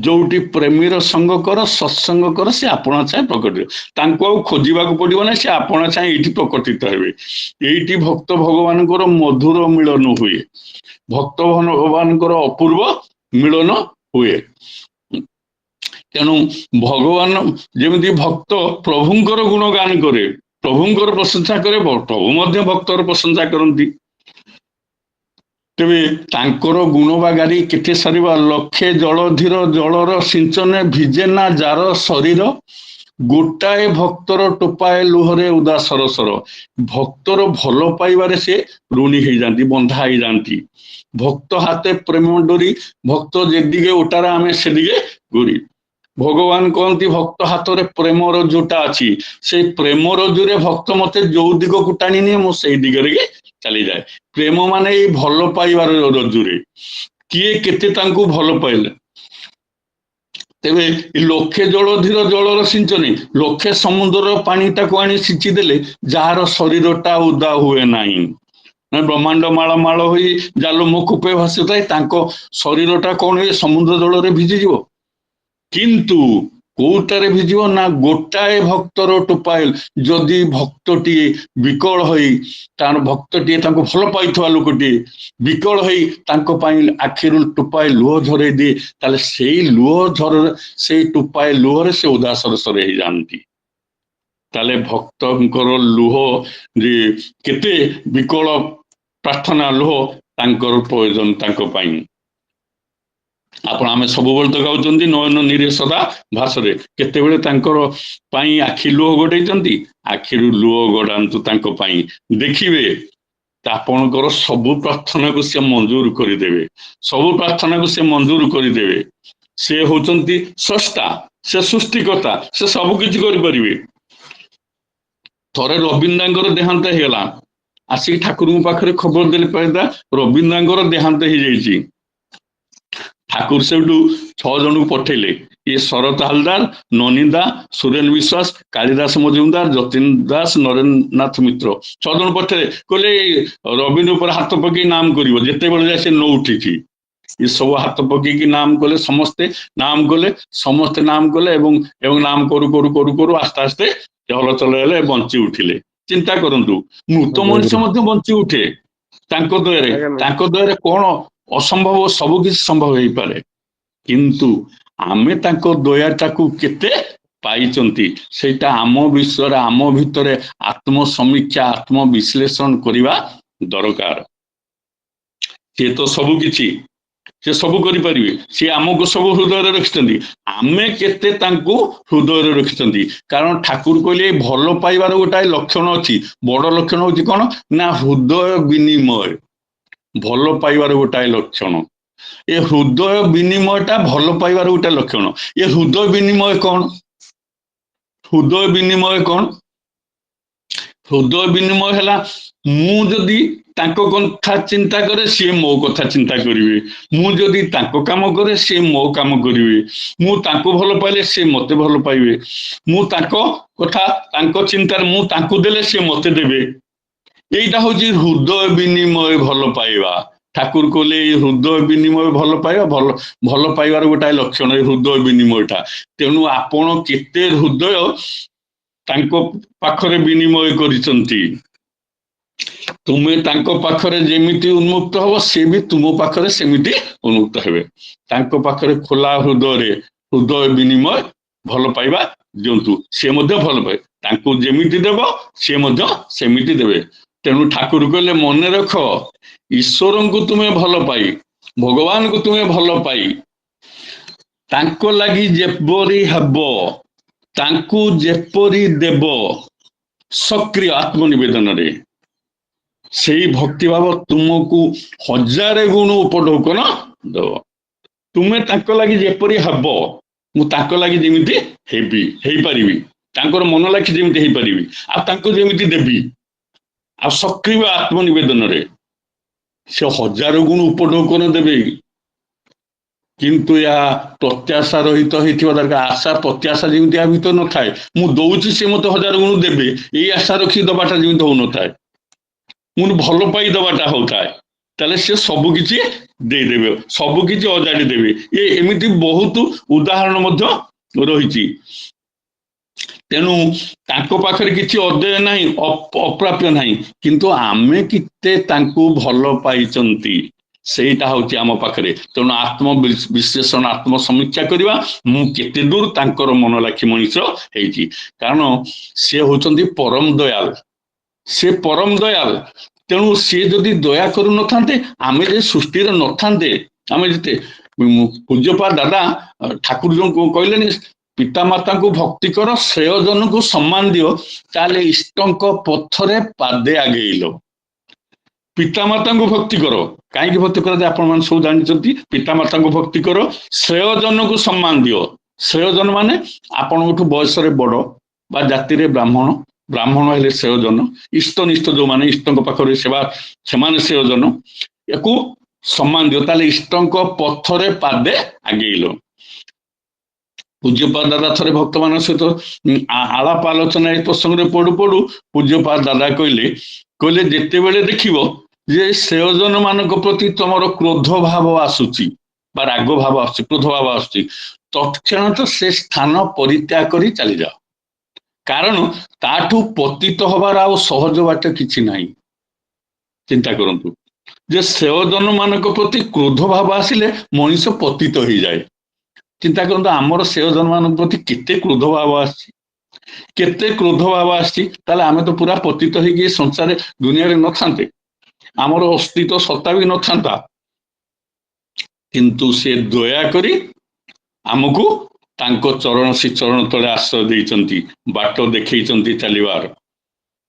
जोटी प्रेमीर संग कर सत्संग कर से आपण चाहे प्रकटित तांको खोजिबा को पड़िबो ना से आपण चाहे एठी प्रकटित हेबे एठी भक्त भगवान को मधुर मिलन हुए भक्त भगवान को अपूर्व मिलन हुए। तेणु भगवान जमी भक्त प्रभुंकर गुणगान करे ପ୍ରଭୁଙ୍କର ପ୍ରଶଂସା କରେ, ପ୍ରଭୁ ମଧ୍ୟ ଭକ୍ତର ପ୍ରଶଂସା କରନ୍ତି। ତେବେ ତାଙ୍କର ଗୁଣ ବା ଗାରି କେତେ ସାରିବା, ଲକ୍ଷେ ଜଳଧୀର ଜଳର ସିଞ୍ଚନେ ଭିଜେ ନା ଯାର ଶରୀର, ଗୋଟାଏ ଭକ୍ତର ଟୋପାଏ ଲୁହରେ ଉଦା ସରସର। ଭକ୍ତର ଭଲ ପାଇବାରେ ସେ ଋଣୀ ହେଇଯାନ୍ତି, ବନ୍ଧା ହେଇଯାନ୍ତି। ଭକ୍ତ ହାତେ ପ୍ରେମ ଡୋରି, ଭକ୍ତ ଯେଦିକେ ଓଟାରେ ଆମେ ସେଦିକେ ଗୋରି। ଭଗବାନ କହନ୍ତି ଭକ୍ତ ହାତରେ ପ୍ରେମ ରଜ୍ଜୁଟା ଅଛି, ସେଇ ପ୍ରେମ ରଜ୍ଜୁରେ ଭକ୍ତ ମତେ ଯୋଉ ଦିଗକୁ ଟାଣି ନିଏ ମୁଁ ସେଇ ଦିଗରେ ଚାଲିଯାଏ। ପ୍ରେମ ମାନେ ଏଇ ଭଲ ପାଇବାର ରଜ୍ଜୁରେ, କିଏ କେତେ ତାଙ୍କୁ ଭଲ ପାଇଲେ। ତେବେ ଲକ୍ଷେ ଜଳଧୀର ଜଳର ସିଞ୍ଚନି, ଲକ୍ଷେ ସମୁଦ୍ରର ପାଣିଟାକୁ ଆଣି ସିଞ୍ଚି ଦେଲେ ଯାହାର ଶରୀରଟା ଉଦା ହୁଏ ନାହିଁ। ବ୍ରହ୍ମାଣ୍ଡ ମାଳ ମାଳ ହୋଇ ଜାଲ ମୁଖ କୂପେ ଭାସୁଥାଏ, ତାଙ୍କ ଶରୀରଟା କଣ ହୁଏ, ସମୁଦ୍ର ଜଳରେ ଭିଜିଯିବ। କିନ୍ତୁ କୋଉଟାରେ ଭିଜିବ ନା ଗୋଟାଏ ଭକ୍ତର ଟୋପାଏ, ଯଦି ଭକ୍ତଟିଏ ବିକଳ ହୋଇ, ତାର ଭକ୍ତଟିଏ ତାଙ୍କୁ ଭଲ ପାଇଥିବା ଲୋକଟିଏ ବିକଳ ହୋଇ ତାଙ୍କ ପାଇଁ ଆଖିରୁ ଟୋପାଏ ଲୁହ ଝରେଇ ଦିଏ, ତାହେଲେ ସେଇ ଲୁହ ସେଇ ଟୋପାଏ ଲୁହରେ ସେ ଉଦା ସରସର ହେଇଯାଆନ୍ତି। ତାହେଲେ ଭକ୍ତଙ୍କର ଲୁହ ଯେ କେତେ ବିକଳ ପ୍ରାର୍ଥନା ଲୁହ ତାଙ୍କର ପ୍ରୟୋଜନ ତାଙ୍କ ପାଇଁ। ଆପଣ ଆମେ ସବୁବେଳେ ତ ଗାଉଛନ୍ତି ନୟନ ନିରେ ସଦା ଭାସରେ, କେତେବେଳେ ତାଙ୍କର ପାଇଁ ଆଖି ଲୁହ ଗଡେଇଛନ୍ତି, ଆଖିରୁ ଲୁହ ଗଡାନ୍ତୁ ତାଙ୍କ ପାଇଁ, ଦେଖିବେ ଆପଣଙ୍କର ସବୁ ପ୍ରାର୍ଥନାକୁ ସେ ମଞ୍ଜୁର କରିଦେବେ, ସବୁ ପ୍ରାର୍ଥନାକୁ ସେ ମଞ୍ଜୁର କରିଦେବେ। ସେ ହଉଛନ୍ତି ସ୍ରଷ୍ଟା, ସେ ସୃଷ୍ଟିକର୍ତ୍ତା, ସେ ସବୁ କିଛି କରିପାରିବେ। ଥରେ ରବୀନ୍ଦ୍ରଙ୍କର ଦେହାନ୍ତ ହେଇଗଲା, ଆସିକି ଠାକୁରଙ୍କ ପାଖରେ ଖବର ଦେଲେ ପାଇଦା ରବୀନ୍ଦ୍ରଙ୍କର ଦେହାନ୍ତ ହେଇଯାଇଛି। ଠାକୁର ସେଠୁ 6 ଜଣଙ୍କୁ ପଠେଇଲେ, ଇଏ ଶରତ ହାଲଦାର, ନନିଦା, ସୁରେନ ବିଶ୍ୱାସ, କାଳିଦାସ ମଜୁମଦାର, ଯତୀନ ଦାସ, ନରେନ୍ଦ୍ରନାଥ ମିତ୍ର, 6 ଜଣ ପଠେଇଲେ। କହିଲେ ରବୀନ୍ଦ୍ର ଉପରେ ହାତ ପକେଇ ନାମ କରିବ, ଯେତେବେଳେ ଯାଏ ସେ ନ ଉଠିଛି। ଏ ସବୁ ହାତ ପକେଇକି ନାମ କଲେ, ସମସ୍ତେ ନାମ କଲେ, ସମସ୍ତେ ନାମ କଲେ ଏବଂ ନାମ କରୁ କରୁ କରୁ କରୁ ଆସ୍ତେ ଆସ୍ତେ ହଲଚଲ ହେଲେ, ବଞ୍ଚି ଉଠିଲେ। ଚିନ୍ତା କରନ୍ତୁ, ମୃତ ମଣିଷ ମଧ୍ୟ ବଞ୍ଚି ଉଠେ ତାଙ୍କ ଦୟାରେ। ତାଙ୍କ ଦୟାରେ କଣ ଅସମ୍ଭବ, ସବୁ କିଛି ସମ୍ଭବ ହେଇପାରେ। କିନ୍ତୁ ଆମେ ତାଙ୍କ ଦୟାଟାକୁ କେତେ ପାଇଛନ୍ତି, ସେଇଟା ଆମ ବିଷୟରେ, ଆମ ଭିତରେ ଆତ୍ମସମୀକ୍ଷା, ଆତ୍ମବିଶ୍ଳେଷଣ କରିବା ଦରକାର। ସେ ତ ସବୁ କିଛି, ସେ ସବୁ କରିପାରିବେ, ସେ ଆମକୁ ସବୁ ହୃଦୟରେ ରଖିଛନ୍ତି, ଆମେ କେତେ ତାଙ୍କୁ ହୃଦୟରେ ରଖିଛନ୍ତି। କାରଣ ଠାକୁର କହିଲେ ଭଲ ପାଇବାର ଗୋଟାଏ ଲକ୍ଷଣ ଅଛି, ବଡ ଲକ୍ଷଣ ହଉଛି କଣ ନା ହୃଦୟ ବିନିମୟ। ଭଲ ପାଇବାର ଗୋଟାଏ ଲକ୍ଷଣ, ଏ ହୃଦୟ ବିନିମୟଟା ଭଲ ପାଇବାର ଗୋଟେ ଲକ୍ଷଣ। ଏ ହୃଦୟ ବିନିମୟ କଣ? ହୃଦୟ ବିନିମୟ କଣ? ହୃଦୟ ବିନିମୟ ହେଲା, ମୁଁ ଯଦି ତାଙ୍କ କଥା ଚିନ୍ତା କରେ ସିଏ ମୋ କଥା ଚିନ୍ତା କରିବେ, ମୁଁ ଯଦି ତାଙ୍କ କାମ କରେ ସିଏ ମୋ କାମ କରିବେ, ମୁଁ ତାଙ୍କୁ ଭଲ ପାଇଲେ ସିଏ ମତେ ଭଲ ପାଇବେ, ମୁଁ ତାଙ୍କ କଥା ତାଙ୍କ ଚିନ୍ତାରେ ମୁଁ ତାଙ୍କୁ ଦେଲେ ସିଏ ମତେ ଦେବେ। এইটা হচ্ছে হৃদয় বিনিময় ଭଲ ପାଇବା। ଠାକୁର କହିଲେ ଏଇ ହୃଦୟ ବିନିମୟ ଭଲ ପାଇବା, ଭଲ ପାଇବାର ଗୋଟାଏ ଲକ୍ଷଣ ଏ ହୃଦୟ ବିନିମୟଟା। ତେଣୁ ଆପଣ କେତେ ହୃଦୟ ତାଙ୍କ ପାଖରେ ବିନିମୟ କରିଛନ୍ତି, ତୁମେ ତାଙ୍କ ପାଖରେ ଯେମିତି ଉନ୍ମୁକ୍ତ ହବ ସେ ବି ତୁମ ପାଖରେ ସେମିତି ଉନ୍ମୁକ୍ତ ହେବେ। ତାଙ୍କ ପାଖରେ ଖୋଲା ହୃଦୟରେ ହୃଦୟ ବିନିମୟ ଭଲ ପାଇବା ଦିଅନ୍ତୁ, ସେ ମଧ୍ୟ ଭଲ ପାଇବେ। ତାଙ୍କୁ ଯେମିତି ଦେବ ସେ ମଧ୍ୟ ସେମିତି ଦେବେ। ତେଣୁ ଠାକୁର କହିଲେ ମନେ ରଖ, ଈଶ୍ୱରଙ୍କୁ ତୁମେ ଭଲ ପାଇ, ଭଗବାନଙ୍କୁ ତୁମେ ଭଲ ପାଇ ତାଙ୍କ ଲାଗି ଯେପରି ହେବ, ତାଙ୍କୁ ଯେପରି ଦେବ ସକ୍ରିୟ ଆତ୍ମନିବେଦନରେ, ସେଇ ଭକ୍ତିଭାବ ତୁମକୁ 1000 ଗୁଣ ଉପଢୌକନ ଦେବ। ତୁମେ ତାଙ୍କ ଲାଗି ଯେପରି ହେବ, ମୁଁ ତାଙ୍କ ଲାଗି ଯେମିତି ହେବି, ହେଇପାରିବି, ତାଙ୍କର ମନ ଲାଗି ଯେମିତି ହେଇପାରିବି, ଆଉ ତାଙ୍କୁ ଯେମିତି ଦେବି, ଆଉ ସକ୍ରିୟ ଆତ୍ମନିବେଦନରେ ସେ 1000 ଗୁଣ ଉପଢୌକନ ଦେବେ। କିନ୍ତୁ ଏହା ପ୍ରତ୍ୟାଶା ରହିତ ହେଇଥିବା ଦରକାର। ଆଶା ପ୍ରତ୍ୟାଶା ଯେମିତି ଆ ଭିତରେ ନଥାଏ, ମୁଁ ଦଉଛି ସେ ମତେ 1000 ଗୁଣ ଦେବେ, ଏଇ ଆଶା ରଖି ଦବାଟା ଯେମିତି ହଉନଥାଏ, ମୁଁ ଭଲ ପାଇ ଦବାଟା ହଉଥାଏ, ତାହେଲେ ସେ ସବୁ କିଛି ଦେଇଦେବେ, ସବୁ କିଛି ଅଜାଡ଼ି ଦେବେ। ଏମିତି ବହୁତ ଉଦାହରଣ ମଧ୍ୟ ରହିଛି। ତେଣୁ ତାଙ୍କ ପାଖରେ କିଛି ଅଦେୟ ନାହିଁ, ଅପ୍ରାପ୍ୟ ନାହିଁ, କିନ୍ତୁ ଆମେ କେତେ ତାଙ୍କୁ ଭଲ ପାଇଛନ୍ତି ସେଇଟା ହଉଛି ଆମ ପାଖରେ। ତେଣୁ ଆତ୍ମ ବିଶ୍ଳେଷଣ ଆତ୍ମ ସମୀକ୍ଷା କରିବା, ମୁଁ କେତେ ଦୂର ତାଙ୍କର ମନ ଲାଖି ମଣିଷ ହେଇଛି। କାରଣ ସେ ହଉଛନ୍ତି ପରମ ଦୟାଳ, ସେ ପରମ ଦୟାଳ। ତେଣୁ ସିଏ ଯଦି ଦୟା କରୁନଥାନ୍ତେ, ଆମେ ଯେ ସୃଷ୍ଟିରେ ନଥାନ୍ତେ, ଆମେ ଯେତେ ପୂଜ୍ୟପାଦ ଦାଦା ଠାକୁର ଯୋଉ କହିଲେନି ପିତାମାତାଙ୍କୁ ଭକ୍ତି କର, ଶ୍ରେୟଜନକୁ ସମ୍ମାନ ଦିଅ, ତାହେଲେ ଇଷ୍ଟଙ୍କ ପଥରେ ପାଦେ ଆଗେଇଲ। ପିତାମାତାଙ୍କୁ ଭକ୍ତି କର, କାହିଁକି ଭକ୍ତି କରାଯାଏ ଆପଣ ମାନେ ସବୁ ଜାଣିଛନ୍ତି। ପିତାମାତାଙ୍କୁ ଭକ୍ତି କର, ଶ୍ରେୟଜନକୁ ସମ୍ମାନ ଦିଅ। ଶ୍ରେୟଜନ ମାନେ ଆପଣଙ୍କଠୁ ବୟସରେ ବଡ ବା ଜାତିରେ ବ୍ରାହ୍ମଣ, ବ୍ରାହ୍ମଣ ହେଲେ ଶ୍ରେୟଜନ। ଇଷ୍ଟନିଷ୍ଠ ଯୋଉମାନେ ଇଷ୍ଟଙ୍କ ପାଖରେ ସେବା, ସେମାନେ ଶ୍ରେୟଜନ। ୟାକୁ ସମ୍ମାନ ଦିଅ, ତାହେଲେ ଇଷ୍ଟଙ୍କ ପଥରେ ପାଦେ ଆଗେଇଲ। ପୂଜ୍ୟପାଦ ଦାଦା ଥରେ ଭକ୍ତମାନଙ୍କ ସହିତ ଆଳାପ ଆଲୋଚନା ଏ ପ୍ରସଙ୍ଗରେ ପଡୁ ପଡୁ ପୂଜ୍ୟପାଦ ଦାଦା କହିଲେ ଯେତେବେଳେ ଦେଖିବ ଯେ ଶ୍ରେୟଜନ ମାନଙ୍କ ପ୍ରତି ତମର କ୍ରୋଧ ଭାବ ଆସୁଛି ବା ରାଗ ଭାବ ଆସୁଛି, କ୍ରୋଧ ଭାବ ଆସୁଛି, ତତ୍କ୍ଷଣାତ୍ ସେ ସ୍ଥାନ ପରିତ୍ୟାଗ କରି ଚାଲିଯାଅ। କାରଣ ତାଠୁ ପତିତ ହବାର ଆଉ ସହଜ ବାଟ କିଛି ନାହିଁ। ଚିନ୍ତା କରନ୍ତୁ ଯେ ଶ୍ରେୟଜନ ମାନଙ୍କ ପ୍ରତି କ୍ରୋଧ ଭାବ ଆସିଲେ ମଣିଷ ପତିତ ହେଇଯାଏ। ଚିନ୍ତା କରନ୍ତୁ ଆମର ଶ୍ରେୟଜନ ମାନଙ୍କ ପ୍ରତି କେତେ କ୍ରୋଧ ଭାବ ଆସିଛି, କେତେ କ୍ରୋଧ ଭାବ ଆସିଛି, ତାହେଲେ ଆମେ ତ ପୁରା ପତିତ ହେଇକି ସଂସାରରେ ଦୁନିଆରେ ନଥାନ୍ତେ, ଆମର ଅସ୍ତିତ୍ୱ ସତ୍ତା ବି ନଥାନ୍ତା। କିନ୍ତୁ ସେ ଦୟା କରି ଆମକୁ ତାଙ୍କ ଚରଣ ଶ୍ରୀଚରଣ ତଳେ ଆଶ୍ରୟ ଦେଇଛନ୍ତି, ବାଟ ଦେଖେଇଛନ୍ତି ଚାଲିବାର।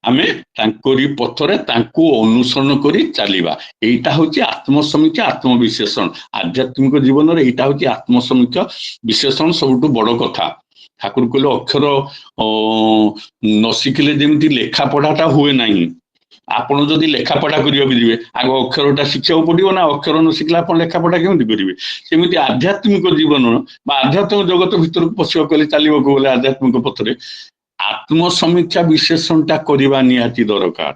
ଆମେ ତାଙ୍କରି ପଥରେ ତାଙ୍କୁ ଅନୁସରଣ କରି ଚାଲିବା। ଏଇଟା ହଉଛି ଆତ୍ମସମୀକ୍ଷା, ଆତ୍ମବିଶ୍ଳେଷଣ। ଆଧ୍ୟାତ୍ମିକ ଜୀବନରେ ଏଇଟା ହଉଛି ଆତ୍ମସମୀକ୍ଷା ବିଶ୍ଳେଷଣ ସବୁଠୁ ବଡ କଥା। ଠାକୁର କହିଲେ ଅକ୍ଷର ନ ଶିଖିଲେ ଯେମିତି ଲେଖା ପଢାଟା ହୁଏ ନାହିଁ। ଆପଣ ଯଦି ଲେଖାପଢା କରିବାକୁ ଯିବେ, ଆଗ ଅକ୍ଷରଟା ଶିଖିବାକୁ ପଡିବ ନା, ଅକ୍ଷର ନ ଶିଖିଲେ ଆପଣ ଲେଖାପଢା କେମିତି କରିବେ? ସେମିତି ଆଧ୍ୟାତ୍ମିକ ଜୀବନ ବା ଆଧ୍ୟାତ୍ମିକ ଜଗତ ଭିତରକୁ ପଶିବାକୁ ଗଲେ, ଚାଲିବାକୁ ଗଲେ ଆଧ୍ୟାତ୍ମିକ ପଥରେ ଆତ୍ମସମୀକ୍ଷା ବିଶ୍ଳେଷଣଟା କରିବା ନିହାତି ଦରକାର।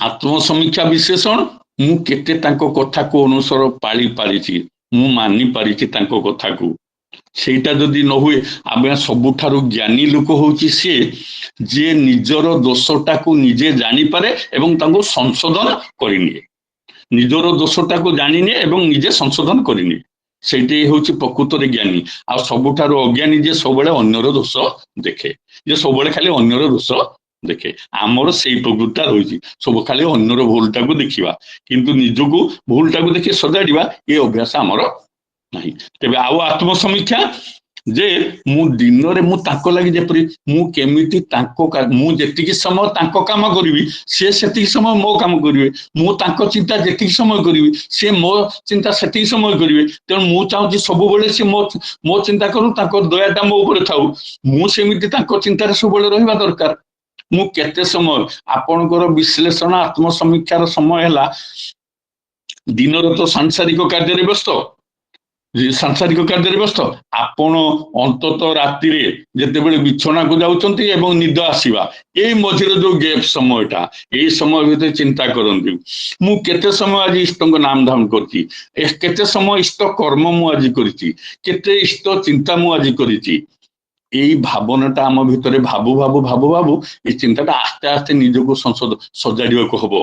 ଆତ୍ମସମୀକ୍ଷା ବିଶ୍ଳେଷଣ, ମୁଁ କେତେ ତାଙ୍କ କଥାକୁ ଅନୁସରଣ ପାଳି ପାରିଛି, ମୁଁ ମାନି ପାରିଛି ତାଙ୍କ କଥାକୁ। ସେଇଟା ଯଦି ନ ହୁଏ, ଆମେ ସବୁଠାରୁ ଜ୍ଞାନୀ ଲୋକ ହଉଛି ସିଏ ଯିଏ ନିଜର ଦୋଷଟାକୁ ନିଜେ ଜାଣିପାରେ ଏବଂ ତାଙ୍କୁ ସଂଶୋଧନ କରିନିଏ। ନିଜର ଦୋଷଟାକୁ ଜାଣିନିଏ ଏବଂ ନିଜେ ସଂଶୋଧନ କରିନିଏ, ସେଇଠି ହଉଛି ପ୍ରକୃତରେ ଜ୍ଞାନୀ। ଆଉ ସବୁଠାରୁ ଅଜ୍ଞାନୀ ଯେ ସବୁବେଳେ ଅନ୍ୟର ଦୋଷ ଦେଖେ, ଯେ ସବୁବେଳେ ଖାଲି ଅନ୍ୟର ଦୋଷ ଦେଖେ। ଆମର ସେଇ ପ୍ରକୃତିଟା ରହିଛି, ସବୁ ଖାଲି ଅନ୍ୟର ଭୁଲଟାକୁ ଦେଖିବା, କିନ୍ତୁ ନିଜକୁ ଭୁଲଟାକୁ ଦେଖି ସଜାଡିବା ଏ ଅଭ୍ୟାସ ଆମର ନାହିଁ। ତେବେ ଆଉ ଆତ୍ମସମୀକ୍ଷା ଯେ ମୁଁ ଦିନରେ ମୁଁ ତାଙ୍କ ଲାଗି ଯେପରି ମୁଁ କେମିତି ମୁଁ ଯେତିକି ସମୟ ତାଙ୍କ କାମ କରିବି, ସେ ସେତିକି ସମୟ ମୋ କାମ କରିବେ। ମୁଁ ତାଙ୍କ ଚିନ୍ତା ଯେତିକି ସମୟ କରିବି, ସେ ମୋ ଚିନ୍ତା ସେତିକି ସମୟ କରିବେ। ତେଣୁ ମୁଁ ଚାହୁଁଛି ସବୁବେଳେ ସେ ମୋ ଚିନ୍ତା କରୁ, ତାଙ୍କ ଦୟାଟା ମୋ ଉପରେ ଥାଉ। ମୁଁ ସେମିତି ତାଙ୍କ ଚିନ୍ତାରେ ସବୁବେଳେ ରହିବା ଦରକାର। ମୁଁ କେତେ ସମୟ ଆପଣଙ୍କର ବିଶ୍ଳେଷଣ ଆତ୍ମସମୀକ୍ଷାର ସମୟ ହେଲା, ଦିନର ତ ସାଂସାରିକ କାର୍ଯ୍ୟରେ ବ୍ୟସ୍ତ, ଆପଣ ଅନ୍ତତଃ ରାତିରେ ଯେତେବେଳେ ବିଛଣାକୁ ଯାଉଛନ୍ତି ଏବଂ ନିଦ ଆସିବା, ଏଇ ମଝିରେ ଯୋଉ ଗ୍ୟାପ୍ ସମୟଟା, ଏଇ ସମୟ ଭିତରେ ଚିନ୍ତା କରନ୍ତୁ, ମୁଁ କେତେ ସମୟ ଆଜି ଇଷ୍ଟଙ୍କ ନାମ ଧାମ କରିଛି, କେତେ ସମୟ ଇଷ୍ଟ କର୍ମ ମୁଁ ଆଜି କରିଛି, କେତେ ଇଷ୍ଟ ଚିନ୍ତା ମୁଁ ଆଜି କରିଛି। ଏଇ ଭାବନାଟା ଆମ ଭିତରେ ଭାବୁ ଏଇ ଚିନ୍ତାଟା ଆସ୍ତେ ଆସ୍ତେ ନିଜକୁ ସଜାଡିବାକୁ ହବ,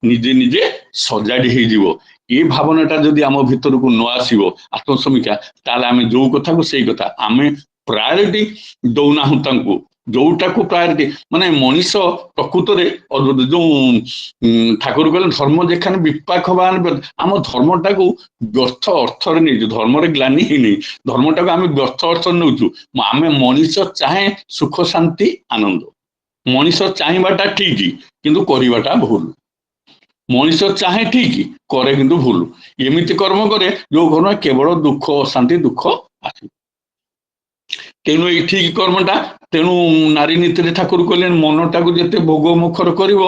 ନିଜେ ନିଜେ ସଜାଡି ହେଇଯିବ। ଏ ଭାବନାଟା ଯଦି ଆମ ଭିତରକୁ ନ ଆସିବ ଆତ୍ମସମୀକ୍ଷା, ତାହେଲେ ଆମେ ଯୋଉ କଥାକୁ ସେଇ କଥା, ଆମେ ପ୍ରାୟୋରିଟି ଦଉନାହୁଁ ତାଙ୍କୁ। ଯୋଉଟାକୁ ପ୍ରାୟୋରିଟି, ମାନେ ମଣିଷ ପ୍ରକୃତରେ ଯୋଉ ଠାକୁର କହିଲେ ଧର୍ମ ଯେখানে ବିପାକ ବାନ, ଆମ ଧର୍ମଟାକୁ ବ୍ୟର୍ଥ ଅର୍ଥରେ ନେଇଛୁ, ଧର୍ମରେ ଗ୍ଲାନି ହେଇନି, ଧର୍ମଟାକୁ ଆମେ ବ୍ୟର୍ଥ ଅର୍ଥରେ ନେଉଛୁ। ଆମେ ମଣିଷ ଚାହେଁ ସୁଖ ଶାନ୍ତି ଆନନ୍ଦ, ମଣିଷ ଚାହିଁବାଟା ଠିକ କିନ୍ତୁ କରିବାଟା ଭୁଲ। ମଣିଷ ଚାହେଁ ଠିକ, କରେ କିନ୍ତୁ ଭୁଲ। ଏମିତି କର୍ମ କରେ ଯୋଉ କର୍ମ କେବଳ ଦୁଃଖ ଅଶାନ୍ତି ଦୁଃଖ ଆସେ। ତେଣୁ ଏଇ ଠିକ କର୍ମଟା, ତେଣୁ ନାରୀ ନୀତିରେ ଠାକୁର କହିଲେ ମନଟାକୁ ଯେତେ ଭୋଗ ମୁଖର କରିବ,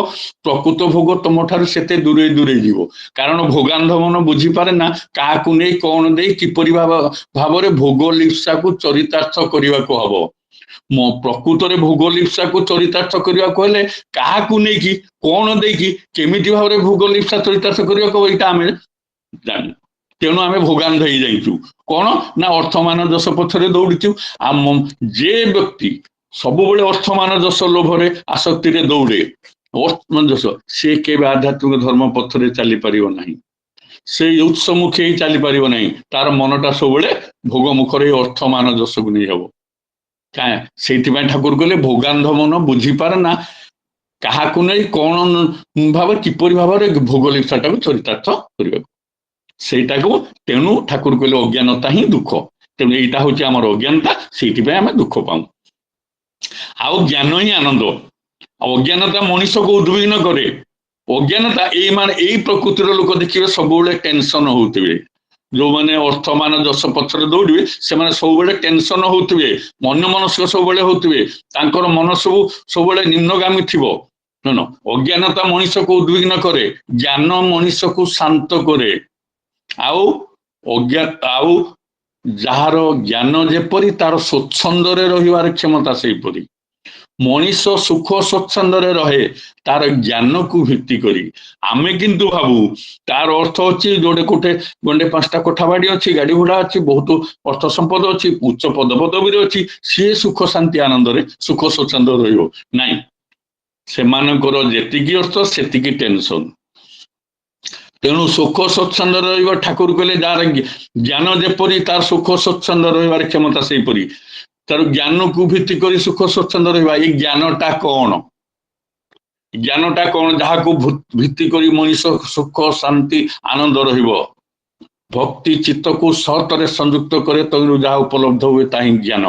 ପ୍ରକୃତ ଭୋଗ ତମ ଠାରୁ ସେତେ ଦୂରେଇ ଦୂରେଇ ଯିବ। କାରଣ ଭୋଗାନ୍ଧ ମନ ବୁଝିପାରେ ନା କାହାକୁ ନେଇ କଣ ଦେଇ କିପରି ଭାବରେ ଭୋଗ ଲିପ୍ସାକୁ ଚରିତାର୍ଥ କରିବାକୁ ହବ। ପ୍ରକୃତରେ ଭୋଗ ଲିପ୍ସାକୁ ଚରିତାର୍ଥ କରିବାକୁ ହେଲେ କାହାକୁ ନେଇକି କଣ ଦେଇକି କେମିତି ଭାବରେ ଭୋଗ ଲିପ୍ସା ଚରିତାର୍ଥ କରିବାକୁ ହବ, ଏଇଟା ଆମେ ଜାଣୁ। ତେଣୁ ଆମେ ଭୋଗାନ୍ଧ ହେଇଯାଇଛୁ। କଣ ନା ଅର୍ଥମାନ ଯଶ ପଛରେ ଦୌଡିଛୁ। ଯେ ବ୍ୟକ୍ତି ସବୁବେଳେ ଅର୍ଥମାନ ଯଶ ଲୋଭରେ ଆସକ୍ତିରେ ଦୌଡେ, ଅସମଞ୍ଜସ, ସେ କେବେ ଆଧ୍ୟାତ୍ମିକ ଧର୍ମ ପଥରେ ଚାଲିପାରିବ ନାହିଁ, ସେଇ ଉତ୍ସମୁଖୀ ହେଇ ଚାଲିପାରିବ ନାହିଁ। ତାର ମନଟା ସବୁବେଳେ ଭୋଗ ମୁଖରେ ଅର୍ଥମାନ ଯଶକୁ ନେଇ ହବ। ସେଇଥିପାଇଁ ଠାକୁର କହିଲେ ଭୋଗାନ୍ଧ ମନ ବୁଝିପାରେ ନା କାହାକୁ ନେଇ କଣ ଭାବେ କିପରି ଭାବରେ ଭୋଗ ଲିପ୍ସାଟାକୁ ଚରିତାର୍ଥ କରିବାକୁ। ସେଇଟାକୁ ତେଣୁ ଠାକୁର କହିଲେ ଅଜ୍ଞାନତା ହିଁ ଦୁଃଖ। ତେଣୁ ଏଇଟା ହଉଛି ଆମର ଅଜ୍ଞାନତା, ସେଇଥିପାଇଁ ଆମେ ଦୁଃଖ ପାଉ। ଆଉ ଜ୍ଞାନ ହିଁ ଆନନ୍ଦ। ଅଜ୍ଞାନତା ମଣିଷକୁ ଉଦ୍ବିଗ୍ନ କରେ। ଅଜ୍ଞାନତା ଏଇ ପ୍ରକୃତିର ଲୋକ ଦେଖିବେ ସବୁବେଳେ ଟେନସନ ହଉଥିବେ। ଯୋଉମାନେ ଅର୍ଥମାନ ଯଶ ପଛରେ ଦୌଡ଼ିବେ ସେମାନେ ସବୁବେଳେ ଟେନସନ ହଉଥିବେ, ଅନ୍ୟମନସ୍କ ସବୁବେଳେ ହଉଥିବେ, ତାଙ୍କର ମନ ସବୁବେଳେ ନିମ୍ନଗାମୀ ଥିବ। ଅଜ୍ଞାନତା ମଣିଷକୁ ଉଦ୍ବିଗ୍ନ କରେ, ଜ୍ଞାନ ମଣିଷକୁ ଶାନ୍ତ କରେ। ଆଉ ଯାହାର ଜ୍ଞାନ ଯେପରି ତାର ସ୍ୱଚ୍ଛନ୍ଦରେ ରହିବାର କ୍ଷମତା ସେଇପରି। ମଣିଷ ସୁଖ ସ୍ୱଚ୍ଛନ୍ଦରେ ରହେ ତାର ଜ୍ଞାନକୁ ଭିତ୍ତି କରି। ଆମେ କିନ୍ତୁ ଭାବୁ ତାର ଅର୍ଥ ଅଛି ଯୋଉଟେ ଗଣ୍ଡେ 5ଟା କୋଠା ବାଡି ଅଛି, ଗାଡି ଘୋଡା ଅଛି, ବହୁତ ଅର୍ଥ ସମ୍ପଦ ଅଛି, ଉଚ୍ଚ ପଦପଦବୀରେ ଅଛି, ସିଏ ସୁଖ ଶାନ୍ତି ଆନନ୍ଦରେ ସୁଖ ସ୍ୱଚ୍ଛନ୍ଦ ରହିବ। ନାଇଁ, ସେମାନଙ୍କର ଯେତିକି ଅର୍ଥ ସେତିକି ଟେନସନ। ତେଣୁ ସୁଖ ସ୍ୱଚ୍ଛନ୍ଦ ରହିବ। ଠାକୁର କହିଲେ ଯାହାର ଜ୍ଞାନ ଯେପରି ତାର ସୁଖ ସ୍ୱଚ୍ଛନ୍ଦ ରହିବାର କ୍ଷମତା ସେଇପରି। ତାର ଜ୍ଞାନକୁ ଭିତ୍ତି କରି ସୁଖ ସ୍ୱଚ୍ଛନ୍ଦ ରହିବା। ଏଇ ଜ୍ଞାନଟା କଣ? ଜ୍ଞାନଟା କଣ ଯାହାକୁ ଭିତ୍ତି କରି ମଣିଷ ସୁଖ ଶାନ୍ତି ଆନନ୍ଦ ରହିବ? ଭକ୍ତି ଚିତ୍ତକୁ ସତରେ ସଂଯୁକ୍ତ କରେ, ତହିଁରୁ ଯାହା ଉପଲବ୍ଧ ହୁଏ ତାହା ହିଁ ଜ୍ଞାନ।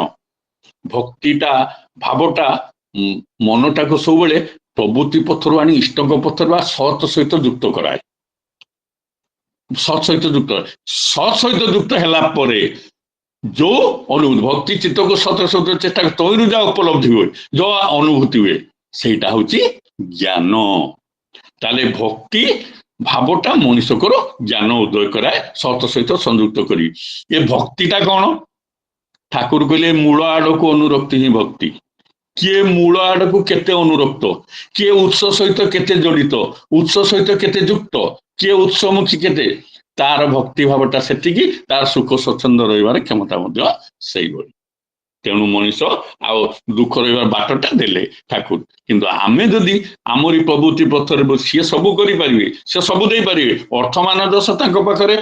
ଭକ୍ତିଟା ଭାବଟା ମନଟାକୁ ସବୁବେଳେ ପ୍ରବୃତ୍ତି ପଥରୁ ଆଣି ଇଷ୍ଟଙ୍କ ପଥର ବା ସତ୍ ସହିତ ଯୁକ୍ତ କରାଏ। ସତ୍ ସହିତ ଯୁକ୍ତ ହେଲା ପରେ ଯୋଉ ଅନୁଭୂତି ଭକ୍ତି ଚିତ୍ତକୁ ସତ ଚେଷ୍ଟା ତହିଁରୁ ଯାହା ଉପଲବ୍ଧି ହୁଏ, ଯୋଉ ଅନୁଭୂତି ହୁଏ, ସେଇଟା ହଉଛି ଜ୍ଞାନ। ତାହେଲେ ଭକ୍ତି ଭାବଟା ମଣିଷଙ୍କର ଜ୍ଞାନ ଉଦୟ କରାଏ ସତ ସହିତ ସଂଯୁକ୍ତ କରି। ଏ ଭକ୍ତିଟା କଣ? ଠାକୁର କହିଲେ ମୂଳ ଆଡକୁ ଅନୁରକ୍ତି ହିଁ ଭକ୍ତି। କିଏ ମୂଳ ଆଡକୁ କେତେ ଅନୁରକ୍ତ, କିଏ ଉତ୍ସ ସହିତ କେତେ ଜଡିତ, ଉତ୍ସ ସହିତ କେତେ ଯୁକ୍ତ, କିଏ ଉତ୍ସମୁଖୀ କେତେ, ତାର ଭକ୍ତି ଭାବଟା ସେତିକି, ତାର ସୁଖ ସ୍ୱଚ୍ଛନ୍ଦ ରହିବାର କ୍ଷମତା ମଧ୍ୟ ସେଇଭଳି। ତେଣୁ ମଣିଷ ଆଉ ଦୁଃଖ ରହିବାର ବାଟଟା ଦେଲେ ଠାକୁର। କିନ୍ତୁ ଆମେ ଯଦି ଆମରି ପ୍ରବୃତ୍ତି ପଥରେ ସିଏ ସବୁ କରିପାରିବେ, ସେ ସବୁ ଦେଇପାରିବେ, ଅର୍ଥମାନ ଯଶ ତାଙ୍କ ପାଖରେ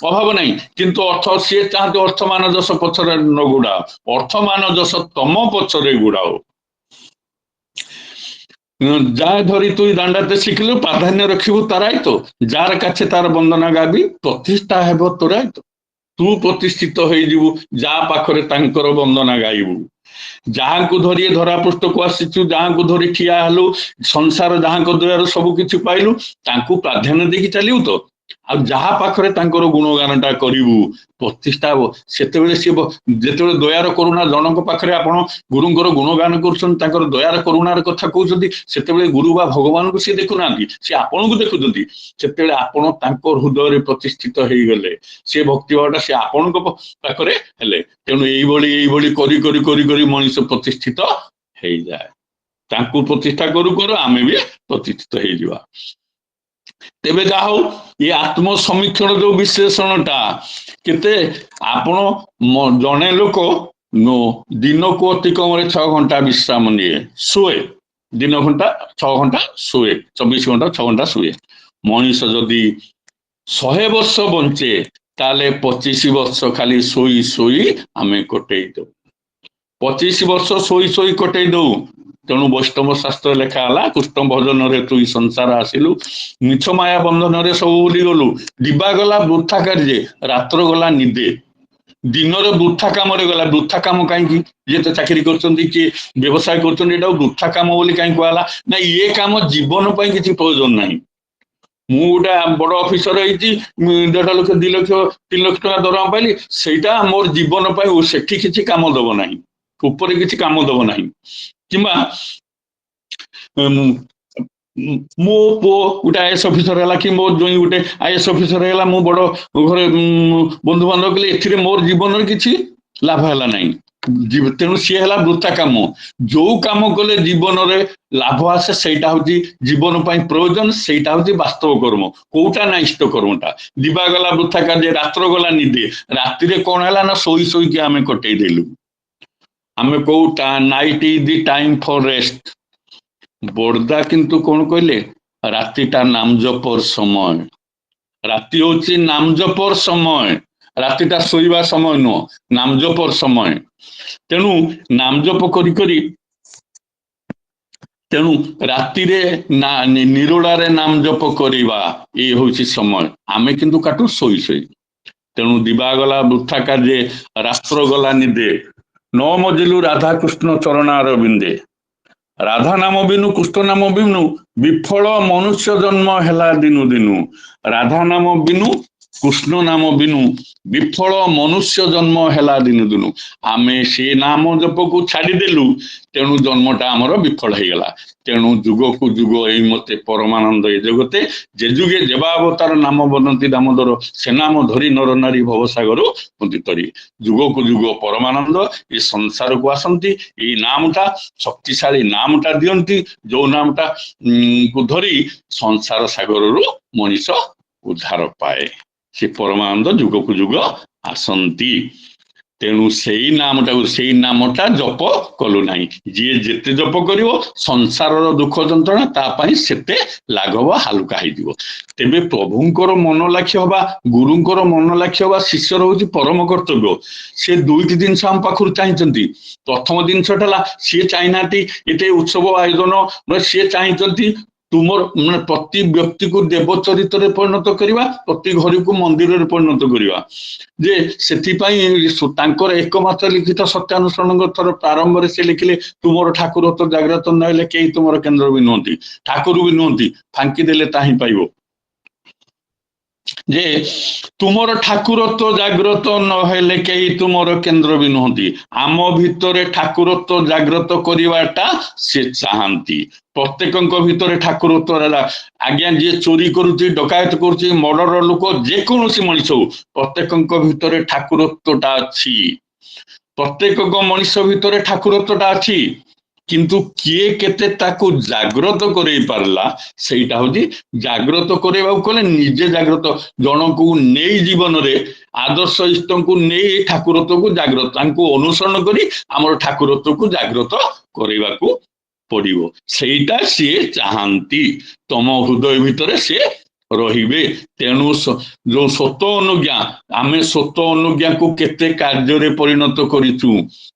ଅଭାବ ନାହିଁ, କିନ୍ତୁ ସିଏ ଚାହାନ୍ତି ଅର୍ଥମାନ ଯଶ ପଛରେ ନ ଗୁଡାଅ, ଅର୍ଥମାନ ଯଶ ତମ ପଛରେ ଗୁଡାଅ। যা ধরি তুই দাণ্ডাতে শিখিলু প্রাধান্য রখিবু তারাই তো, যার কাছে তার বন্দনা গাবি প্রতিষ্ঠা ହେବ ତୋରାଇ ତ। ତୁ ପ୍ରତିଷ୍ଠିତ ହେଇଯିବୁ ଯାହା ପାଖରେ ତାଙ୍କର ବନ୍ଦନା ଗାଇବୁ। ଯାହାଙ୍କୁ ଧରି ଧରା ପୃଷ୍ଠକୁ ଆସିଛୁ, ଯାହାଙ୍କୁ ଧରି ଠିଆ ହେଲୁ, ସଂସାର ଯାହାଙ୍କ ଦ୍ୱାରା ସବୁ କିଛି ପାଇଲୁ, ତାଙ୍କୁ ପ୍ରାଧାନ୍ୟ ଦେଇକି ଚାଲିବୁ ତ। ଆଉ ଯାହା ପାଖରେ ତାଙ୍କର ଗୁଣଗାନଟା କରିବୁ ପ୍ରତିଷ୍ଠା ହବ। ସେତେବେଳେ ସିଏ ଯେତେବେଳେ ଦୟାର କରୁଣା ଜଣଙ୍କ ପାଖରେ ଆପଣ ଗୁରୁଙ୍କର ଗୁଣଗାନ କରୁଛନ୍ତି, ତାଙ୍କର ଦୟାର କରୁଣାର କଥା କହୁଛନ୍ତି, ସେତେବେଳେ ଗୁରୁ ବା ଭଗବାନଙ୍କୁ ସିଏ ଦେଖୁନାହାନ୍ତି, ସିଏ ଆପଣଙ୍କୁ ଦେଖୁଛନ୍ତି। ସେତେବେଳେ ଆପଣ ତାଙ୍କ ହୃଦୟରେ ପ୍ରତିଷ୍ଠିତ ହେଇଗଲେ, ସେ ଭକ୍ତି ଭାବଟା ସେ ଆପଣଙ୍କ ପାଖରେ ହେଲେ। ତେଣୁ ଏଇଭଳି କରି ମଣିଷ ପ୍ରତିଷ୍ଠିତ ହେଇଯାଏ। ତାଙ୍କୁ ପ୍ରତିଷ୍ଠା କରୁ ଆମେ ବି ପ୍ରତିଷ୍ଠିତ ହେଇଯିବା। ତେବେ ଯାହା ହଉ, ଏ ଆତ୍ମ ସମୀକ୍ଷଣ ଯୋଉ ବିଶ୍ଳେଷଣଟା କେତେ, ଆପଣ ଜଣେ ଲୋକ ଦିନକୁ ଅତି କମରେ 6 ଘଣ୍ଟା ବିଶ୍ରାମ ନିଏ, ଶୁଏ, ଦିନ 6 ଘଣ୍ଟା ଶୁଏ, 24 ଘଣ୍ଟା 6 ଘଣ୍ଟା ଶୁଏ। ମଣିଷ ଯଦି 100 ବର୍ଷ ବଞ୍ଚେ ତାହେଲେ 25 ବର୍ଷ ଖାଲି ଶୋଇ ଆମେ କଟେଇ ଦଉ। 25 ବର୍ଷ ଶୋଇ କଟେଇ ଦଉ। ତେଣୁ ବୈଷ୍ଣବ ଶାସ୍ତ୍ର ଲେଖା ହେଲା, କୃଷ୍ଣ ଭଜନରେ ତୁଇ ସଂସାର ଆସିଲୁ, ମିଛ ମାୟା ବନ୍ଧନରେ ସବୁ ଭୁଲିଗଲୁ, ଦିବା ଗଲା ବୃଥା କାର୍ଯ୍ୟ, ରାତ୍ର ଗଲା ନିଦେ। ଦିନରେ ବୃଥା କାମରେ ଗଲା। ବୃଥା କାମ କାହିଁକି? ଯିଏ ତ ଚାକିରି କରୁଛନ୍ତି, କିଏ ବ୍ୟବସାୟ କରୁଛନ୍ତି, ଏଇଟା ବୃଥା କାମ ବୋଲି କାହିଁକି କୁହାହେଲା? ନା ଇଏ କାମ ଜୀବନ ପାଇଁ କିଛି ପ୍ରୟୋଜନ ନାହିଁ। ମୁଁ ଗୋଟେ ବଡ ଅଫିସର ହେଇଛି, 1.5 ଲକ୍ଷ 2 ଲକ୍ଷ 3 ଲକ୍ଷ ଟଙ୍କା ଦରମା ପାଇଲି, ସେଇଟା ମୋର ଜୀବନ ପାଇଁ ସେଠି କିଛି କାମ ଦବ ନାହିଁ, ଉପରେ କିଛି କାମ ଦବ ନାହିଁ। କିମ୍ବା ମୋ ପୁଅ ଗୋଟେ IAS ଅଫିସର ହେଲା, କି ମୋ ଜ୍ୱାଇଁ ଗୋଟେ IAS ଅଫିସର ହେଲା, ମୁଁ ବଡ ଘରେ ବନ୍ଧୁବାନ୍ଧବ କଲେ, ଏଥିରେ ମୋର ଜୀବନରେ କିଛି ଲାଭ ହେଲା ନାହିଁ। ତେଣୁ ସିଏ ହେଲା ବୃଥା କାମ। ଯୋଉ କାମ କଲେ ଜୀବନରେ ଲାଭ ଆସେ ସେଇଟା ହଉଛି ଜୀବନ ପାଇଁ ପ୍ରୟୋଜନ, ସେଇଟା ହଉଛି ବାସ୍ତବ କର୍ମ। କୋଉଟା ନା ଇଷ୍ଟ କର୍ମଟା। ଦିବା ଗଲା ବୃଥା କାର୍ଯ୍ୟ, ରାତ୍ର ଗଲା ନିଦେ। ରାତିରେ କଣ ହେଲା ନା ଶୋଇକି ଆମେ କଟେଇ ଦେଲୁ। ଆମେ କୋଉଟା night is the time for rest. বর্দা কিন্তু কোন কইলে রাতিটা নাম জপর সময় রাতি হচ্ছে নাম জপর সময় রাতিটা শোଇବା সময় নুহ নাম জপর সময় তেଣୁ নাম জপ করি করি ତେଣୁ ରାତିରେ ନିରୋଳାରେ ନାମ ଜପ କରିବା ଏଇ ହଉଛି ସମୟ ଆମେ କିନ୍ତୁ କାଟୁ ଶୋଇ ଶୋଇ ତେଣୁ ଦିବା ଗଲା ବୃଥା କାର୍ଯ୍ୟ ରାତ୍ର ଗଲା ନିଦେ ନ ମଜିଲୁ ରାଧା କୃଷ୍ଣ ଚରଣାର ବିନ୍ଦେ ରାଧା ନାମ ବିନୁ କୃଷ୍ଣ ନାମ ବିନୁ ବିଫଳ ମନୁଷ୍ୟ ଜନ୍ମ ହେଲା ଦିନୁ ଦିନୁ ରାଧା ନାମ ବିନୁ କୃଷ୍ଣ ନାମ ବିନୁ ବିଫଳ ମନୁଷ୍ୟ ଜନ୍ମ ହେଲା ଦିନୁ ଦିନୁ ଆମେ ସେ ନାମ ଜପକୁ ଛାଡ଼ିଦେଲୁ ତେଣୁ ଜନ୍ମଟା ଆମର ବିଫଳ ହେଇଗଲା ତେଣୁ ଯୁଗକୁ ଯୁଗ ଏଇ ମତେ ପରମାନନ୍ଦ ଏ ଜଗତେ ଯେ ଯୁଗେ ଦେବାବତାର ନାମ ବଦନ୍ତି ଦାମୋଦର ସେ ନାମ ଧରି ନର ନାରୀ ଭବସାଗର ତରି ଯୁଗକୁ ଯୁଗ ପରମାନନ୍ଦ ଏ ସଂସାରକୁ ଆସନ୍ତି ଏଇ ନାମଟା ଶକ୍ତିଶାଳୀ ନାମଟା ଦିଅନ୍ତି ଯୋଉ ନାମଟା କୁ ଧରି ସଂସାର ସାଗରରୁ ମଣିଷ ଉଦ୍ଧାର ପାଏ ସେ ପରମାନନ୍ଦ ଯୁଗକୁ ଯୁଗ ଆସନ୍ତି ତେଣୁ ସେଇ ନାମଟା ଜପ କଲୁ ନାହିଁ ଯିଏ ଯେତେ ଜପ କରିବ ସଂସାରର ଦୁଃଖ ଯନ୍ତ୍ରଣା ତା ପାଇଁ ସେତେ ଲାଘବ ହାଲୁକା ହେଇଯିବ ତେବେ ପ୍ରଭୁଙ୍କର ମନ ଲାକ୍ଷ୍ୟ ହବା ଗୁରୁଙ୍କର ମନ ଲାକ୍ଷ୍ୟ ହବା ଶିଷ୍ୟର ହଉଛି ପରମ କର୍ତ୍ତବ୍ୟ ସେ ଦୁଇଟି ଜିନିଷ ଆମ ପାଖରୁ ଚାହିଁଛନ୍ତି ପ୍ରଥମ ଜିନିଷଟା ହେଲା ସିଏ ଚାହିଁନାହାନ୍ତି ଏତେ ଉତ୍ସବ ଆୟୋଜନ ସିଏ ଚାହିଁଛନ୍ତି ତୁମର ମାନେ ପ୍ରତି ବ୍ୟକ୍ତିକୁ ଦେବ ଚରିତ୍ରରେ ପରିଣତ କରିବା ପ୍ରତି ଘରକୁ ମନ୍ଦିରରେ ପରିଣତ କରିବା ଯେ ସେଥିପାଇଁ ତାଙ୍କର ଏକମାତ୍ର ଲିଖିତ ସତ୍ୟାନୁସରଣ ଗ୍ରନ୍ଥର ପ୍ରାରମ୍ଭରେ ସେ ଲେଖିଲେ ତୁମର ଠାକୁରତ୍ଵ ଜାଗ୍ରତ ନହେଲେ କେହି ତୁମର କେନ୍ଦ୍ର ବି ନୁହନ୍ତି ଠାକୁର ବି ନୁହନ୍ତି ଫାଙ୍କି ଦେଲେ ତାହିଁ ପାଇବ ଯେ ତୁମର ଠାକୁରତ୍ଵ ଜାଗ୍ରତ ନହେଲେ କେହି ତୁମର କେନ୍ଦ୍ର ବି ନୁହନ୍ତି ଆମ ଭିତରେ ଠାକୁରତ୍ଵ ଜାଗ୍ରତ କରିବାଟା ସେ ଚାହାନ୍ତି ପ୍ରତ୍ୟେକଙ୍କ ଭିତରେ ଠାକୁରତ୍ଵ ହେଲା ଆଜ୍ଞା ଯିଏ ଚୋରି କରୁଛି ଡକାୟତ କରୁଛି ମର୍ଡର ଲୋକ ଯେକୌଣସି ମଣିଷ ହଉ ପ୍ରତ୍ୟେକଙ୍କ ଭିତରେ ଠାକୁରତ୍ଵଟା ଅଛି ପ୍ରତ୍ୟେକଙ୍କ ମଣିଷ ଭିତରେ ଠାକୁରତ୍ଵଟା ଅଛି କିନ୍ତୁ କିଏ କେତେ ତାକୁ ଜାଗ୍ରତ କରେଇ ପାରିଲା ସେଇଟା ହଉଛି ଜାଗ୍ରତ କରେଇବାକୁ କଲେ ନିଜେ ଜାଗ୍ରତ ଜଣକୁ ନେଇ ଜୀବନରେ ଆଦର୍ଶ ଇଷ୍ଟଙ୍କୁ ନେଇ ଠାକୁରତ୍ଵକୁ ଜାଗ୍ରତ ତାଙ୍କୁ ଅନୁସରଣ କରି ଆମର ଠାକୁରତ୍ଵକୁ ଜାଗ୍ରତ କରେଇବାକୁ ପଡିବ ସେଇଟା ସିଏ ଚାହାନ୍ତି ତମ ହୃଦୟ ଭିତରେ ସିଏ ରହିବେ ତେଣୁ ଯୋଉ ସତ ଅନୁଜ୍ଞା ଆମେ ସତ ଅନୁଜ୍ଞାକୁ କେତେ କାର୍ଯ୍ୟରେ ପରିଣତ କରିଛୁ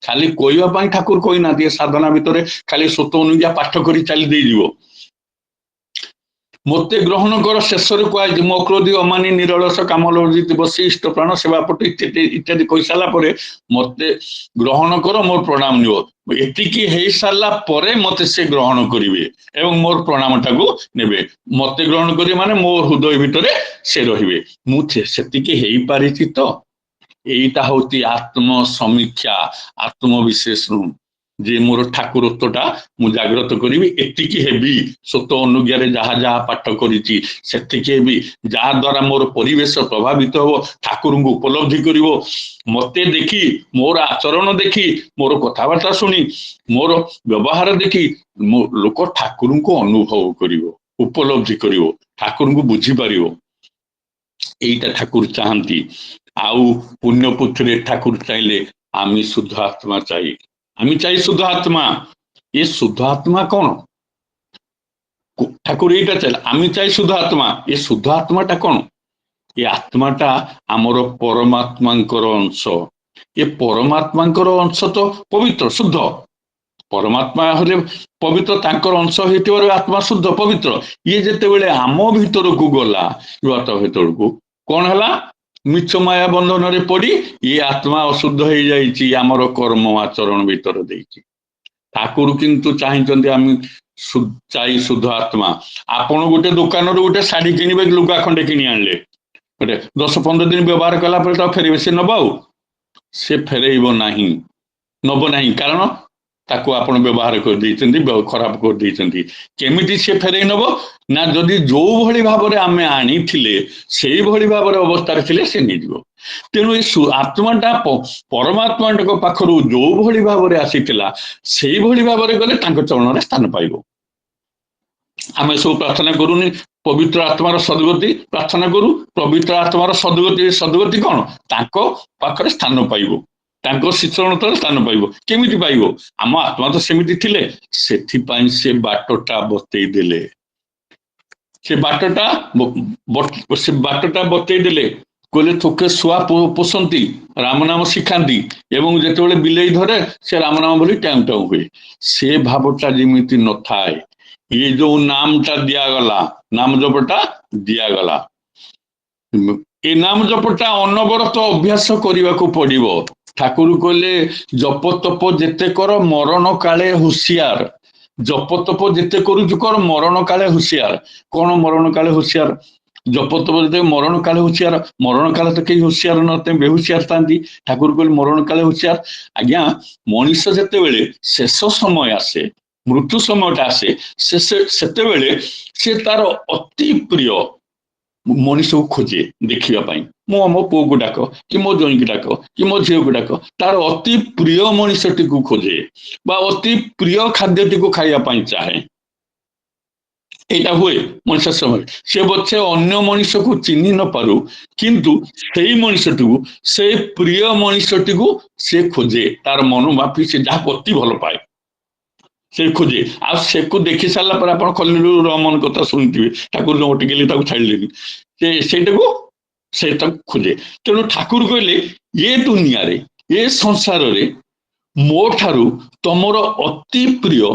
ଖାଲି କହିବା ପାଇଁ ଠାକୁର କହିନାହାନ୍ତି ସାଧନା ଭିତରେ ଖାଲି ସତ ଅନୁଜ୍ଞା ପାଠ କରି ଚାଲି ଦେଇଯିବ ମୋତେ ଗ୍ରହଣ କର ଶେଷରେ କୁହାଯାଇଛି ମୋ କ୍ରୋଧି ଅମାନି ନିରଳସ କାମଲୋଭିତ ବସି ଇଷ୍ଟ ପ୍ରାଣ ସେବାପଟ ଇତ୍ୟାଦି କହିସାରିଲା ପରେ ମୋତେ ଗ୍ରହଣ କର ମୋର ପ୍ରଣାମ ନିଅ ଏତିକି ହେଇସାରିଲା ପରେ ମୋତେ ସେ ଗ୍ରହଣ କରିବେ ଏବଂ ମୋର ପ୍ରଣାମଟାକୁ ନେବେ ମୋତେ ଗ୍ରହଣ କରିବେ ମାନେ ମୋ ହୃଦୟ ଭିତରେ ସେ ରହିବେ ମୁଁ ସେତିକି ହେଇପାରିଛି ତ ଏଇଟା ହଉଛି ଆତ୍ମ ସମୀକ୍ଷା ଆତ୍ମବିଶ୍ଳେଷଣ ଯେ ମୋର ଠାକୁରତ୍ଵଟା ମୁଁ ଜାଗ୍ରତ କରିବି ଏତିକି ହେବି ସତ ଅନୁଜ୍ଞାରେ ଯାହା ଯାହା ପାଠ କରିଛି ସେତିକି ହେବି ଯାହା ଦ୍ୱାରା ମୋର ପରିବେଶ ପ୍ରଭାବିତ ହବ ଠାକୁରଙ୍କୁ ଉପଲବ୍ଧି କରିବ ମୋତେ ଦେଖି ମୋର ଆଚରଣ ଦେଖି ମୋର କଥାବାର୍ତ୍ତା ଶୁଣି ମୋର ବ୍ୟବହାର ଦେଖି ଲୋକ ଠାକୁରଙ୍କୁ ଅନୁଭବ କରିବ ଉପଲବ୍ଧି କରିବ ଠାକୁରଙ୍କୁ ବୁଝିପାରିବ ଏଇଟା ଠାକୁର ଚାହାନ୍ତି ଆଉ ପୁଣ୍ୟ ପୁତ୍ରରେ ଠାକୁର ଚାହିଁଲେ ଆମେ ଶୁଦ୍ଧ ଆତ୍ମା ଚାହି আমি চাই শুদ্ধ আত্মা এ শুদ্ধ আত্মা কোন ঠাকুর এইটা চাইলে আমি চাই শুদ্ধ আত্মা এ শুদ্ধ আত্মাটা কোন এ আত্মাটা আমার পরমাত্মাঙ্কর অংশ এ পরমাত্মাঙ্কর অংশ তো পবিত্র শুদ্ধ পরমাত্মা হলে পবিত্র তাঙ্কর অংশ হইতিবাରୁ আত্মা শুদ্ধ পবিত্র ইয়ে যেତେବେଳେ ଆମ ଭିତରକୁ ଗଲା ଜଗତ ଭିତରକୁ କଣ ହେଲା ମିଛ ମାୟା ବନ୍ଧନରେ ପଡି ଇଏ ଆତ୍ମା ଅଶୁଦ୍ଧ ହେଇଯାଇଛି ଆମର କର୍ମ ଆଚରଣ ଭିତରେ ଦେଇଛି ଠାକୁର କିନ୍ତୁ ଚାହିଁଛନ୍ତି ଆମେ ଚାଇ ଶୁଦ୍ଧ ଆତ୍ମା ଆପଣ ଗୋଟେ ଦୋକାନରୁ ଗୋଟେ ଶାଢୀ କିଣିବେ ଲୁଗା ଖଣ୍ଡେ କିଣି ଆଣିଲେ ଗୋଟେ 10-15 ଦିନ ବ୍ୟବହାର କଲା ପରେ ତାକୁ ଫେରେଇବେ ସେ ନବ ଆଉ ସେ ଫେରେଇବ ନାହିଁ ନବ ନାହିଁ କାରଣ ତାକୁ ଆପଣ ବ୍ୟବହାର କରିଦେଇଛନ୍ତି ଖରାପ କରିଦେଇଛନ୍ତି କେମିତି ସେ ଫେରେଇ ନବ ନା ଯଦି ଯୋଉ ଭଳି ଭାବରେ ଆମେ ଆଣିଥିଲେ ସେଇଭଳି ଭାବରେ ଅବସ୍ଥାରେ ଥିଲେ ସେ ନେଇଯିବ ତେଣୁ ଏ ଆତ୍ମାଟା ପରମାତ୍ମାଙ୍କ ପାଖରୁ ଯୋଉ ଭଳି ଭାବରେ ଆସିଥିଲା ସେଇଭଳି ଭାବରେ ଗଲେ ତାଙ୍କ ଚରଣରେ ସ୍ଥାନ ପାଇବ ଆମେ ସବୁ ପ୍ରାର୍ଥନା କରୁନି ପବିତ୍ର ଆତ୍ମାର ସଦ୍ଗତି ପ୍ରାର୍ଥନା କରୁ ପବିତ୍ର ଆତ୍ମାର ସଦ୍ଗତି କଣ ତାଙ୍କ ପାଖରେ ସ୍ଥାନ ପାଇବ ତାଙ୍କ ଶିକ୍ଷଣ ତଳେ ସ୍ଥାନ ପାଇବ। କେମିତି ପାଇବ? ଆମ ଆତ୍ମା ତ ସେମିତି ଥିଲେ, ସେଥିପାଇଁ ସେ ବାଟଟା ବତେଇ ଦେଲେ। ସେ ବାଟଟା ବତେଇ ଦେଲେ, କହିଲେ ଥୋକେ ଶୁଆ ପୋଷନ୍ତି, ରାମ ନାମ ଶିଖାନ୍ତି, ଏବଂ ଯେତେବେଳେ ବିଲେଇ ଧରେ ସେ ରାମ ନାମ ବୋଲି ଟାଉଁ ଟାଉଁ ହୁଏ। ସେ ଭାବଟା ଯେମିତି ନଥାଏ, ଇଏ ଯୋଉ ନାମଟା ଦିଆଗଲା, ନାମ ଜପଟା ଦିଆଗଲା, ଏ ନାମ ଜପଟା ଅନବରତ ଅଭ୍ୟାସ କରିବାକୁ ପଡିବ। ଠାକୁର କହିଲେ ଜପ ତପ ଯେତେ କର ମରଣ କାଳେ ହୁସିଆର। ଜପ ତପ ଯେତେ କରୁଛୁ କର, ମରଣ କାଳେ ହୁସିଆର। କଣ ମରଣ କାଳେ ହୁସିଆର? ଜପ ତପ ଯେତେ ମରଣ କାଳେ ହୁସିଆର। ମରଣ କାଳେ ତ କେହି ହୁସିଆର ନଥାନ୍ତି, ବେହୁସିଆର ଥାନ୍ତି। ଠାକୁର କହିଲେ ମରଣ କାଳେ ହୁସିଆର। ଆଜ୍ଞା, ମଣିଷ ଯେତେବେଳେ ଶେଷ ସମୟ ଆସେ, ମୃତ୍ୟୁ ସମୟଟା ଆସେ, ସେତେବେଳେ ସେ ତାର ଅତି ପ୍ରିୟ ମଣିଷକୁ ଖୋଜେ ଦେଖିବା ପାଇଁ। ମୋ ପୁଅକୁ ଡାକ, କି ମୋ ଜ୍ୱାଇଁକି ଡାକ, କି ମୋ ଝିଅକୁ ଡାକ, ତାର ଅତି ପ୍ରିୟ ମଣିଷଟିକୁ ଖୋଜେ ବା ଅତି ପ୍ରିୟ ଖାଦ୍ୟଟିକୁ ଖାଇବା ପାଇଁ ଚାହେଁ। ଏଇଟା ହୁଏ ମଣିଷ ସମୟ। ସେ ପଛେ ଅନ୍ୟ ମଣିଷକୁ ଚିହ୍ନି ନ ପାରୁ, କିନ୍ତୁ ସେଇ ମଣିଷଟିକୁ, ସେ ପ୍ରିୟ ମଣିଷଟିକୁ ସେ ଖୋଜେ। ତାର ମନ ମାପି ସେ ଯାହାକୁ ଅତି ଭଲ ପାଏ ସେ ଖୋଜେ। ଆଉ ସେକୁ ଦେଖି ସାରିଲା ପରେ ଆପଣ ଖଲିଲୁର ରହମାନ କଥା ଶୁଣିଥିବେ, ଠାକୁର ଅଟକେଇଲେ ତାକୁ ଛାଡ଼ିଲେନି, ସେଇଟାକୁ ଖୋଜେ। ତେଣୁ ଠାକୁର କହିଲେ ଏ ଦୁନିଆରେ, ଏ ସଂସାରରେ ମୋ ଠାରୁ ତମର ଅତି ପ୍ରିୟ,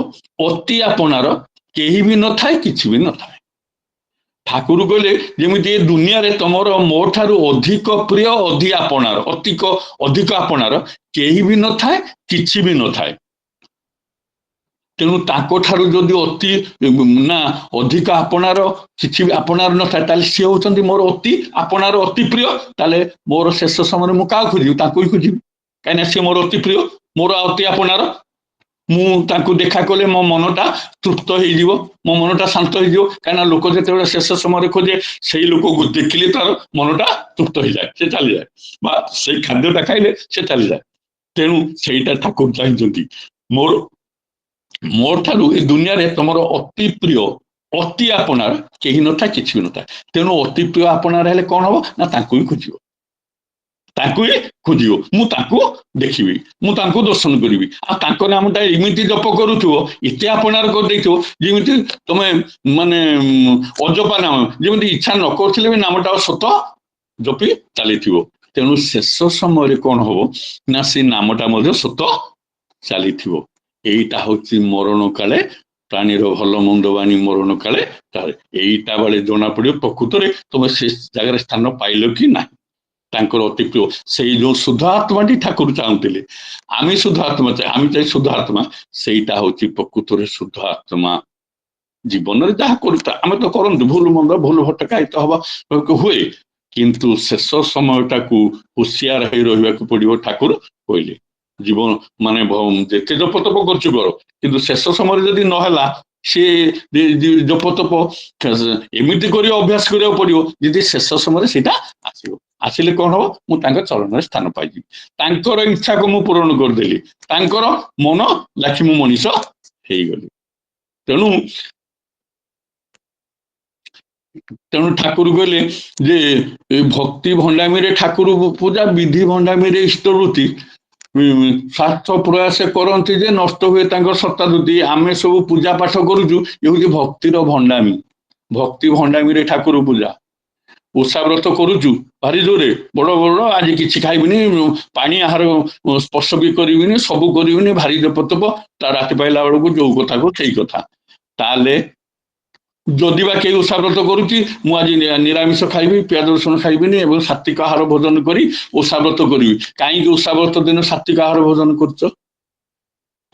ଅତି ଆପଣାର କେହି ବି ନଥାଏ, କିଛି ବି ନଥାଏ। ଠାକୁର କହିଲେ ଯେମିତି ଏ ଦୁନିଆରେ ତମର ମୋ ଠାରୁ ଅଧିକ ପ୍ରିୟ, ଅଧିକ ଆପଣାର କେହି ବି ନଥାଏ, କିଛି ବି ନଥାଏ। ତେଣୁ ତାଙ୍କ ଠାରୁ ଯଦି ଅଧିକ ଆପଣାର, କିଛି ବି ଆପଣାର ନଥାଏ, ତାହେଲେ ସିଏ ହଉଛନ୍ତି ମୋର ଅତି ଆପଣାର, ଅତି ପ୍ରିୟ। ତାହେଲେ ମୋର ଶେଷ ସମୟରେ ମୁଁ କାହାକୁ ଖୋଜିବି? ତାଙ୍କୁ ହିଁ ଖୋଜିବି, କାହିଁକିନା ସିଏ ମୋର ଅତି ପ୍ରିୟ, ମୋର ଅତି ଆପଣାର। ମୁଁ ତାଙ୍କୁ ଦେଖା କଲେ ମୋ ମନଟା ତୃପ୍ତ ହେଇଯିବ, ମୋ ମନଟା ଶାନ୍ତ ହେଇଯିବ। କାହିଁକିନା ଲୋକ ଯେତେବେଳେ ଶେଷ ସମୟରେ ଖୋଜେ, ସେଇ ଲୋକକୁ ଦେଖିଲେ ତାର ମନଟା ତୃପ୍ତ ହେଇଯାଏ, ସେ ଚାଲିଯାଏ, ବା ସେଇ ଖାଦ୍ୟଟା ଖାଇଲେ ସେ ଚାଲିଯାଏ। ତେଣୁ ସେଇଟା ଠାକୁର ଚାହିଁଛନ୍ତି, ମୋ ଠାରୁ ଏ ଦୁନିଆରେ ତମର ଅତି ପ୍ରିୟ, ଅତି ଆପଣାର କେହି ନଥାଏ, କିଛି ବି ନଥାଏ। ତେଣୁ ଅତି ପ୍ରିୟ ଆପଣାର ହେଲେ କଣ ହବ ନା, ତାଙ୍କୁ ହିଁ ଖୋଜିବ, ମୁଁ ତାଙ୍କୁ ଦେଖିବି, ମୁଁ ତାଙ୍କୁ ଦର୍ଶନ କରିବି। ଆଉ ତାଙ୍କ ନାମଟା ଏମିତି ଜପ କରୁଥିବ, ଏତେ ଆପଣାର କରିଦେଇଥିବ, ଯେମିତି ତମେ ମାନେ ଅଜପା ନାମ, ଯେମିତି ଇଚ୍ଛା ନ କରୁଥିଲେ ବି ନାମଟା ସତ ଜପି ଚାଲିଥିବ। ତେଣୁ ଶେଷ ସମୟରେ କଣ ହବ ନା, ସେ ନାମଟା ମଧ୍ୟ ସତ ଚାଲିଥିବ। ଏଇଟା ହଉଛି ମରଣ କାଳେ ପ୍ରାଣୀର ଭଲ ମନ୍ଦ ବାଣୀ, ମରଣ କାଳେ ଏଇଟା ବେଳେ ଜଣା ପଡିବ ପ୍ରକୃତରେ ତମେ ସେ ଜାଗାରେ ସ୍ଥାନ ପାଇଲ କି ନାହିଁ। ତାଙ୍କର ଅତି ପ୍ରିୟ ସେଇ ଯୋଉ ଶୁଦ୍ଧ ଆତ୍ମାଟି ଠାକୁର ଚାହୁଁଥିଲେ। ଆମେ ଶୁଦ୍ଧ ଆତ୍ମା ଆମେ ଚାହିଁ ଶୁଦ୍ଧ ଆତ୍ମା, ସେଇଟା ହଉଛି ପ୍ରକୃତରେ ଶୁଦ୍ଧ ଆତ୍ମା। ଜୀବନରେ ଯାହା କରୁଥା, ଆମେ ତ କରନ୍ତୁ ଭୁଲ ମନ୍ଦ, ଭୁଲ ଭଟକା ଏତ ହବା ହୁଏ, କିନ୍ତୁ ଶେଷ ସମୟଟାକୁ ହୁସିଆର ହେଇ ରହିବାକୁ ପଡିବ। ଠାକୁର କହିଲେ ଜୀବନ ମାନେ ଯେତେ ଜପ ତପ କରୁଛୁ କର, କିନ୍ତୁ ଶେଷ ସମୟରେ ଯଦି ନହେଲା, ସିଏ ଜପ ତପ ଏମିତି କରି ଅଭ୍ୟାସ କରିବାକୁ ପଡିବ, ଯଦି ଶେଷ ସମୟରେ ସେଇଟା ଆସିଲେ କଣ ହବ, ମୁଁ ତାଙ୍କ ଚରଣରେ ସ୍ଥାନ ପାଇଯିବି। ତାଙ୍କର ଇଚ୍ଛାକୁ ମୁଁ ପୂରଣ କରିଦେଲି, ତାଙ୍କର ମନ ଲାଖି ମୁଁ ମଣିଷ ହେଇଗଲି। ତେଣୁ ଠାକୁର କହିଲେ ଯେ ଭକ୍ତି ଭଣ୍ଡାମିରେ ଠାକୁର ପୂଜା, ବିଧି ଭଣ୍ଡାମିରେ ଇଷ୍ଟବୃତ୍ତି, ସ୍ୱାର୍ଥ ପ୍ରୟାସ କରନ୍ତି ଯେ ନଷ୍ଟ ହୁଏ ତାଙ୍କର ଶତାଦ୍ରୁତି। ଆମେ ସବୁ ପୂଜା ପାଠ କରୁଛୁ, ଏ ହଉଛି ଭକ୍ତିର ଭଣ୍ଡାମି। ଭକ୍ତି ଭଣ୍ଡାମିରେ ଠାକୁର ପୂଜା। ଓଷା ବ୍ରତ କରୁଛୁ ଭାରି ଜୋରେ, ବଡ ଆଜି କିଛି ଖାଇବିନି, ପାଣି ଆହାର ସ୍ପର୍ଶ ବି କରିବିନି, ସବୁ କରିବିନି, ଭାରି ଜପ ତପ, ତା ରାତି ପାଇଲା ବେଳକୁ ଯୋଉ କଥାକୁ ସେଇ କଥା। ତାହେଲେ ଯଦି ବା କେହି ଓଷା ବ୍ରତ କରୁଛି, ମୁଁ ଆଜି ନିରାମିଷ ଖାଇବି, ପିଆଜ ରସୁଣ ଖାଇବିନି ଏବଂ ସାତ୍ବିକ ଆହାର ଭୋଜନ କରି ଓଷା ବ୍ରତ କରିବି। କାହିଁକି ଓଷା ବ୍ରତ ଦିନ ସାତ୍ବିକ ଆହାର ଭୋଜନ କରୁଛ?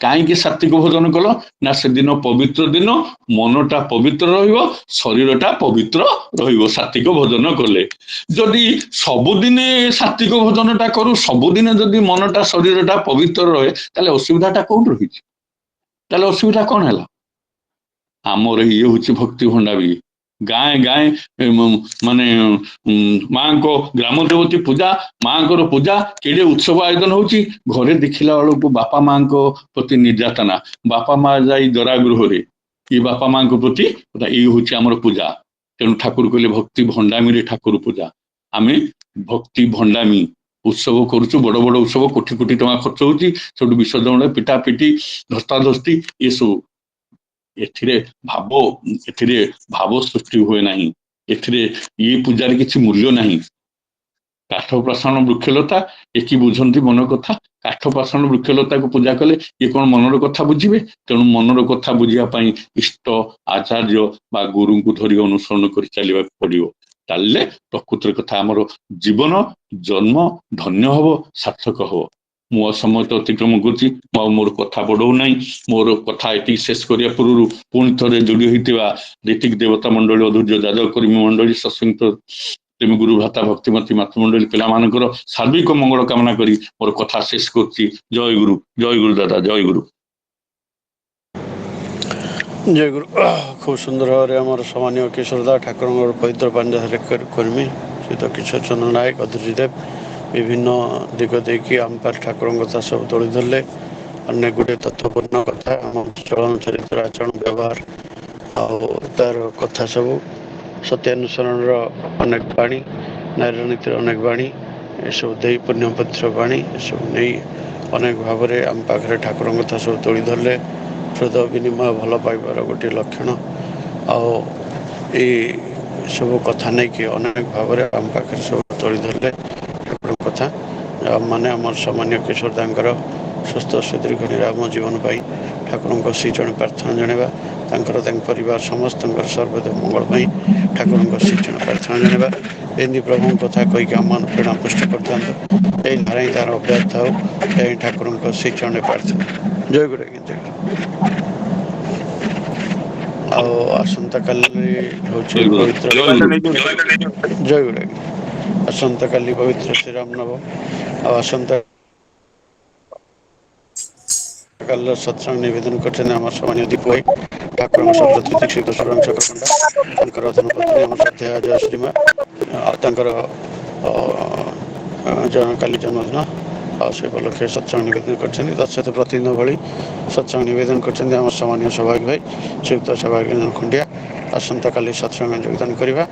କାହିଁକି ସାତ୍ବିକ ଭୋଜନ କଲ ନା, ସେଦିନ ପବିତ୍ର ଦିନ, ମନଟା ପବିତ୍ର ରହିବ, ଶରୀରଟା ପବିତ୍ର ରହିବ ସାତ୍ବିକ ଭୋଜନ କଲେ। ଯଦି ସବୁଦିନେ ସାତ୍ବିକ ଭୋଜନଟା କରୁ, ସବୁଦିନେ ଯଦି ମନଟା ଶରୀରଟା ପବିତ୍ର ରହେ, ତାହେଲେ ଅସୁବିଧାଟା କୋଉଠି ରହିଛି? ତାହେଲେ ଅସୁବିଧା କଣ ହେଲା? ଆମର ଇଏ ହଉଛି ଭକ୍ତି ଭଣ୍ଡାମି। ଗାଁ ମାନେ ମାଙ୍କ ଗ୍ରାମ ଦେବତୀ ପୂଜା, ମାଙ୍କର ପୂଜା, କେଡେ ଉତ୍ସବ ଆୟୋଜନ ହଉଛି, ଘରେ ଦେଖିଲା ବେଳକୁ ବାପା ମାଙ୍କ ପ୍ରତି ନିର୍ଯାତନା, ବାପା ମା ଯାଇ ଦରାଗୃହରେ, ଇଏ ବାପା ମାଙ୍କ ପ୍ରତି ଏଇ ହଉଛି ଆମର ପୂଜା। ତେଣୁ ଠାକୁର କହିଲେ ଭକ୍ତି ଭଣ୍ଡାମିରେ ଠାକୁର ପୂଜା। ଆମେ ଭକ୍ତି ଭଣ୍ଡାମି, उत्सव करुचु बड़ बड़ उत्सव कोटी कोटी टंका खर्च होउची सेठु विसर्जन पिटा पिटी धस्ताधस्ती ये सब एथिरे भाव सृष्टि हुए नहीं एथिरे ये पूजार किसी मूल्य नहीं काठ पाषाण वृक्षलता एकी बुझंती मन कथा काठ पाषाण वृक्षलता को पूजा कले ये कौन मनर कथा बुझे तेणु मनर कथा बुझा इष्ट आचार्य बा गुरु को धरी अनुसरण कर चलने पड़ो चलने प्रकृतिर कथा आमर जीवन जन्म धन्य हम सार्थक हम मो समय तो अतिक्रम करुच्ची मोर कथा बढ़ौ ना मोर कथा ये शेष करने पूर्व पुणी थे जोड़ी होता ऋतिक देवता मंडली अधूर्य जाजक कर्मी मंडली सत्संग प्रेमी गुरु भ्राता भक्तिमती मातृमंडली पिलामानकर सार्विक मंगल कामना करी मोर कथा शेष करुच्ची जय गुरु दादा जय गुरु जय गुरु खूब सुंदर भाव आम सामान्य किशोरदा ठाकुर पवित्र पांडे कर्मी श्रीत किशोर चंद्र नायक अधुरीदेव विभिन्न दिग देखिए आम पार ठाकुर कथा सब तोड़ी धरले अनेक गुटे तथ्यपूर्ण कथा आम चलन चरित्र आचरण व्यवहार तार कथा सब सत्यानुसरण अनेक बाणी नारी नीतिर अनेक बाणी सब दे पुण्यपत्र बाणी सब नहीं अनेक भाव में आम पाखे ठाकुर कथा सब तोड़ी धरले हृदय विनिमय भल पाइबार गोटे लक्षण सब कथा नहीं कि अनेक भाव में आम पाखे सब तोड़ी धरले ठाकुर कथा माने आम सामान्य किशोरदांकर सुस्थ सुदीर्घ निराम जीवन पाई ठाकुर श्रीचरण प्रार्थना जनावा परिवार समस्त सर्वदा मंगल ठाकुर श्रीचरण प्रार्थना जनावा एमती प्रभु कथा कहीकि आम प्रेरणा पुष्ट कर नारायण तार अभ्यास था ठाकुर श्रीचरण प्रार्थना जय गुरु जय आसंता काली पवित्र जय गुरु आसंता काली पवित्र श्रीराम नव आसंता काल सत्संग निवेदन कर सामान्य दीप भाई ठाकुर शब्द दीक्षित सुरंग चक्रखंडा धर्मपत्नी आम श्रद्धा जय श्रीमा काली जन्मदिन से उपलक्षे सत्संग निवेदन कर प्रतिदिन भली सत्संग निवेदन कर सामान्य सौभाग्य भाई श्रीयुक्त सौभाग्य खंडिया आसंता काली सत्संग योगदान करवा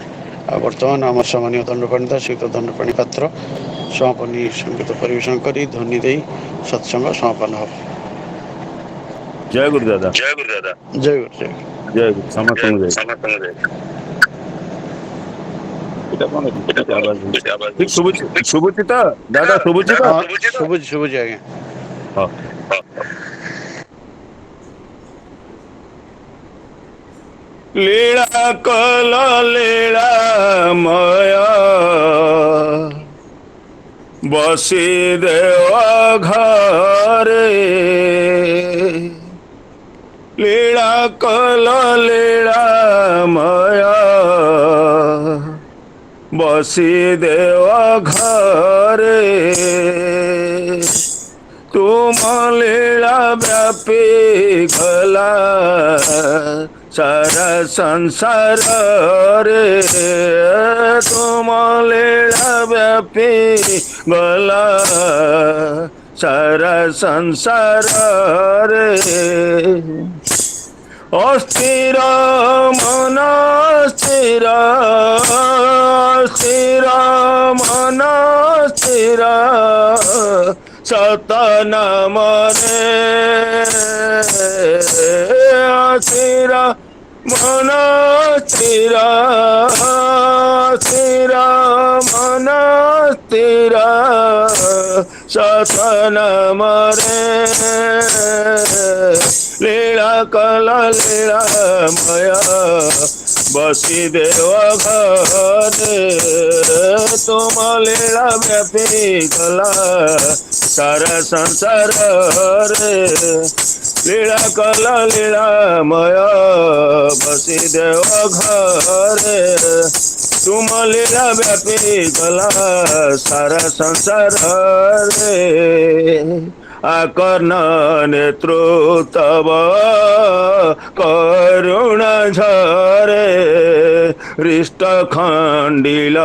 बर्तमान आम सामान्य दंडपाणीदा श्रीयुक्त दंडपाणी पात्र समापनी संगीत परिवेशन कर ध्वनि दे सत्संग समापन हो जय गुरु दादा जय गुरु दादा जय गुरु जय गुरु समस्त जय ठीक शुभुची तो दादा शुभुची तो शुभुची आज्ञा हाँ लीला कल लीला माया बसी देव घरे लीला कल लीला माया बसी देव घरे तुम लीला व्यापी गला सारा संसार रे तुम लीला व्यापी गला सारा संसार रे अस्थिर मन स्थिर स्थिर मन स्थिर सत नाम रे स्थिर मन स्थिर स्थिर मन स्थिर सत नाम रे लीला कला लीला माया बसी देव घरे तुम लीला व्यापी गला सारा संसार रे लीला कला लीला माया बसी देव घरे तुम लीला व्यापी गला सारा संसार रे आकर्ण नेत्रु तव करुण झरे हृष्ट खंडिल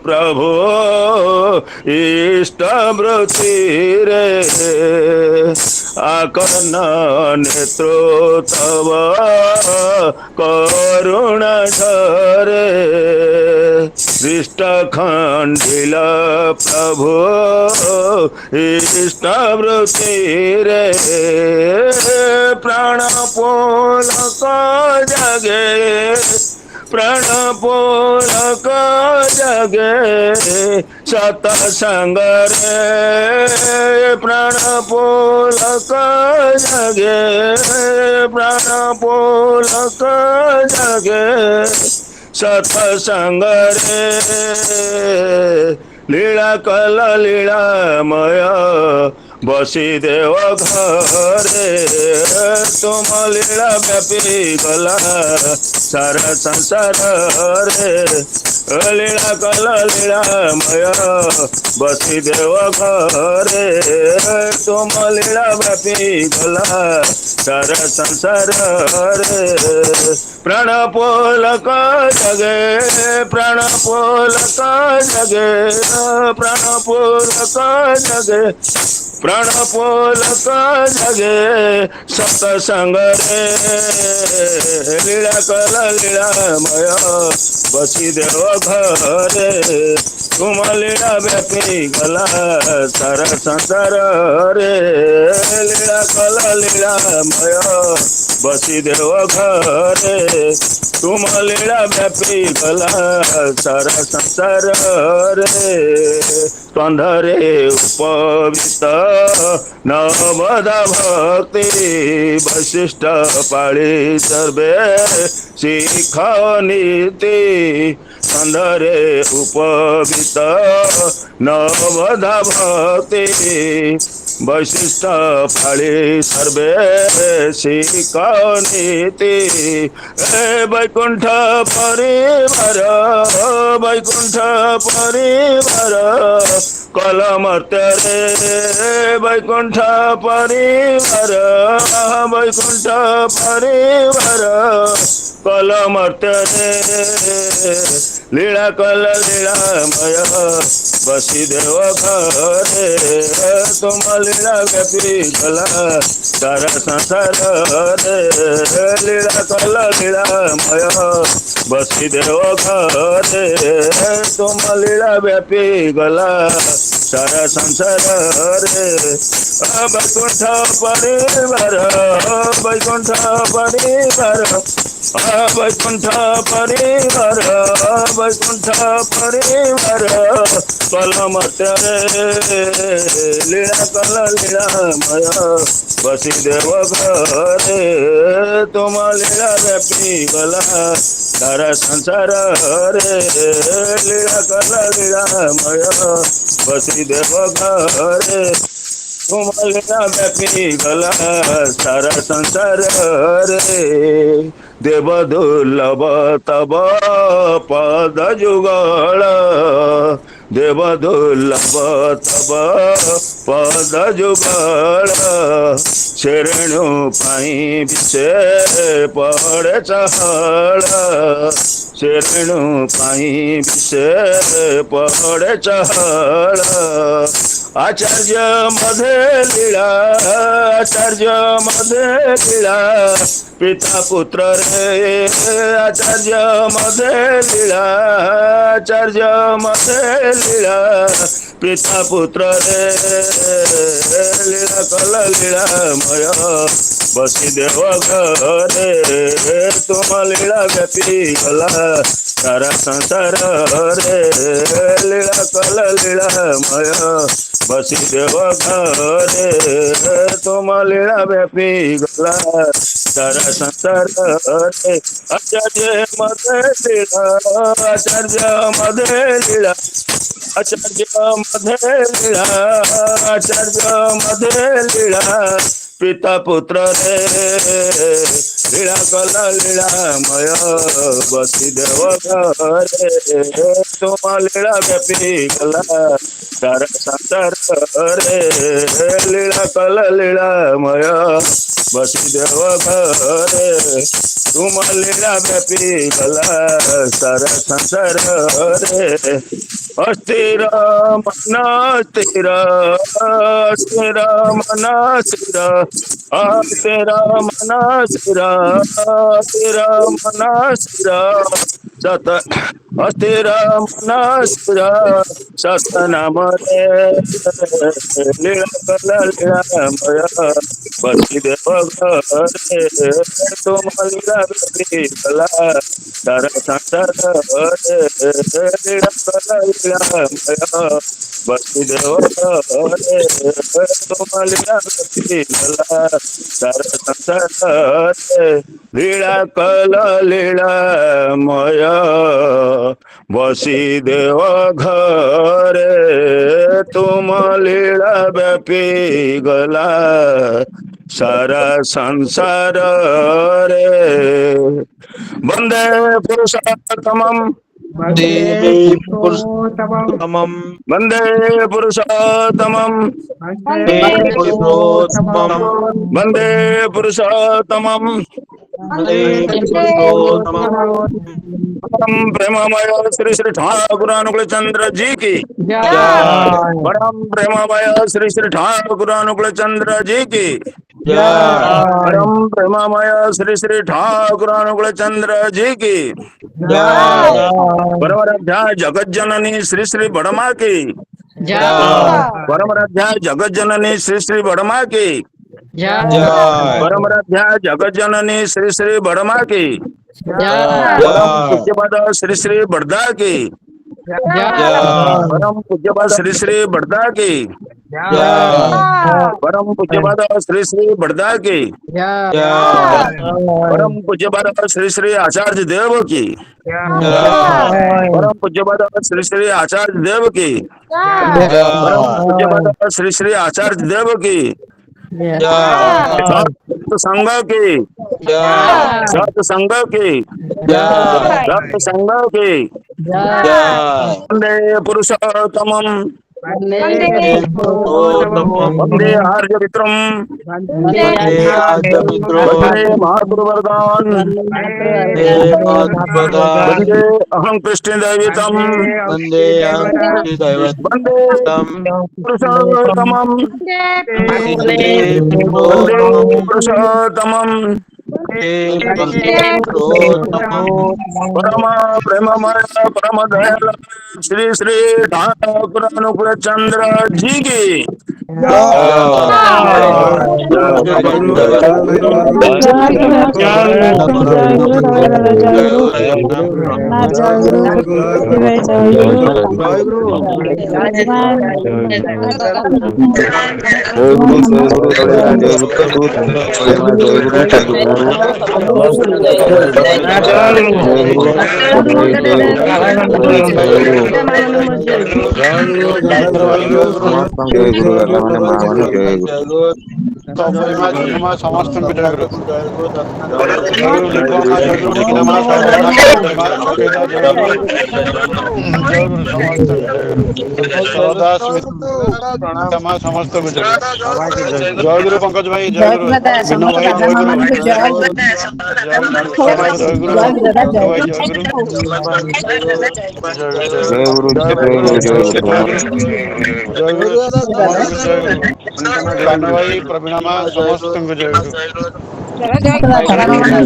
प्रभु इष्ट वृत्ति रे आकर्ण नेत्रो तव करुणा झरे दृष्ट खंडिल प्रभु इष्टवृत्ति रे प्राण पोलक जगे प्राण पोलक जगे सतसंग रे प्राण पोलक जगे प्राण पोलक जगे सतसंग रे लीला कल लीलामय बसुदेव घरे तुम लीला व्यापी गला सारा संसार रे लीला कल लीलामय बसुदेव घरे तुम लीला व्यापी गला सारा संसार रे प्राण पोलक जगे प्राण पोलक जगे प्राण पोलक जगे प्राण पोलक जगे सतसंग रे लीला कल लीलामय बसुदेव घरे तुम लीला व्यापी गला सारा संसार रे लीला कल लीलामय बसुदेव घरे तुम लीला व्यापी गला सारा संसार रे स्कंधरे उपविष्ट नवदा भक्ति वशिष्ठ पाळी सर्वे शिख नीति स्कंधरे उपविष्ट नवदा भक्ति वशिष्ठ पाळी सर्वे शिख नीति वैकुंठ परिवार वैकुंठ परिवार कलमर्त्य रे वैकुंठ परिवार वैकुंठ परिवार कलमर्त्य रे लीला कल लीलामय बसुदेव घरे तुम लीला व्यापी गला सारा संसार रे लीला कल लीलामय बसुदेव घरे तुम लीला व्यापी गला सारा संसार रे वैकुंठ परिवार वैकुंठ परिवार वैकुंठ परिवार वैकुंठ परिवार कलमर्त्य रे लीला कल लीलामय बसुदेव घरे तुम लीला व्यापी गला सारा संसार रे लीला कल लीलामय बसुदेव घरे तुम लीला व्यापी गला सारा संसार रे देव दुर्लभ तब पद जुगल देव दुर्लभ तब पद जुगल शरणु पाई विषे पड़े चहल शरणु पाई विषे पड़े चहल आचार्य मध्य लीला आचार्य मध्य लीला पिता पुत्र रे आचार्य मध्य लीला आचार्य मध्य लीला पिता पुत्र रे लीला कल लीलामय बसुदेव घरे तुम लीला व्यापी गला सारा संसार रे लीला कल लीलामय बसुदेव घरे तुम लीला व्यापी गला सारा संसार रे आचार्य मध्य लीला आचार्य मध्य लीला आचार्य मध्य लीला आचार्य मध्य लीला पिता पुत्र रे लीला कल लीलामय बसुदेव घरे तुम लीला व्यापी गला सारा संसार रे लीला कल लीलामय बसुदेव घरे तुम लीला व्यापी गला सारा संसार रे अस्थिर मन स्थिर अस्थिर मन स्थिर अस्थिर मन स्थिर अस्थिर मन स्थिर सत अस्थिर मन स्थिर सतनाम रे लीला कला लीलामय बसुदेव घरे तुम लीला व्यापी गला सारा संसार रे लीला कला लीलामय बसुदेव घरे तुम लीला व्यापी गला सारा संसार रे लीला कला लीलामय बसुदेव घरे तुम लीला व्यापी गला सारा संसार रे वंदे पुरुषोत्तमम् वंदे पुरुषोत्तमम् वंदे पुरुषोत्तमम् परम प्रेममय श्री श्री ठाकुर अनुकूल चंद्र जी की परम प्रेममय श्री श्री ठाकुर अनुकूल चंद्र जी की परम प्रेममय श्री श्री ठाकुर अनुकूल चंद्र जी की परमराध्याय जगत जननी श्री श्री बड़मा की परमराध्याय जगत जननी श्री श्री बड़मा की परमराध्याय जगत जननी श्री श्री बड़मा की परम पूज्यपाद श्री श्री बड़दा की परम पूज्यपाद श्री श्री बड़दा की परम पूज्यपाद श्री श्री बड़दा की परम पूज्यपाद श्री श्री आचार्य देव की परम पूज्यपाद श्री श्री आचार्य देव की परम पूज्यपाद श्री श्री आचार्य देव की संघ की सत्संग की सत्संग की वंदे पुरुषोत्तमम् वंदे आर्य विक्रम वंदे महागुरुवर्धन वंदे अहं कृष्ण दैवतम वंदे पुरुषोत्तमम् वंदे पुरुषोत्तमम् परम प्रेममय परम दयाल श्री श्री ठाकुर अनुकूल चंद्र जी की समस्त जय गुरु पंकज भाई जय गुरु विनोद भाई जय गुरु जय गुरु भाई प्रवीणमा समस्त जय गुरु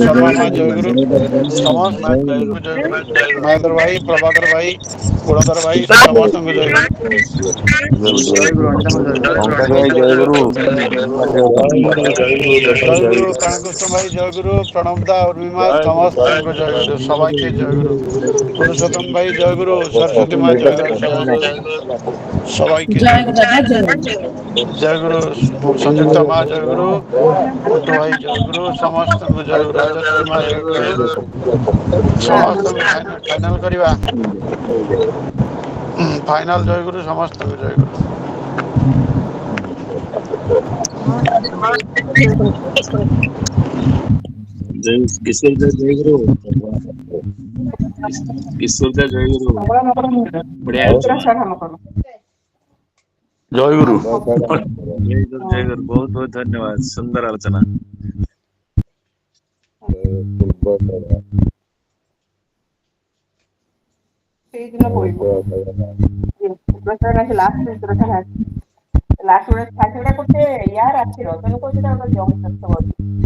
शर्मा जय गुरु समस्त महेंद्र भाई प्रभाकर भाई गुणधर भाई समस्त जय गुरु प्राणकृष्ण भाई जय गुरु प्रणवदा उर्मिमा समस्त जय गुरु सबाई के जय गुरु पुरुषोत्तम भाई जय गुरु सरस्वती माँ जय गुरु सबाई के जय गुरु संयुक्त माँ जय गुरु पुट्टू भाई जय गुरु समस्त जय गुरु राजश्री माँ जय गुरु समस्त फाइनल करिवा फाइनल जय गुरु समस्त जय गुरु किशोर जय गुरु किशोर जय गुरु बढ़िया जय गुरु जय गुरु बहुत बहुत धन्यवाद सुंदर आलोचना ସେଇଦିନ କହିବୁ ଲାଷ୍ଟ ଚିତ୍ରଟା ଲାଷ୍ଟ ଗୋଟେ ଛାଡ଼ିଟା ଗୋଟେ ୟାର ଆସିର ତେଣୁ କହୁଛି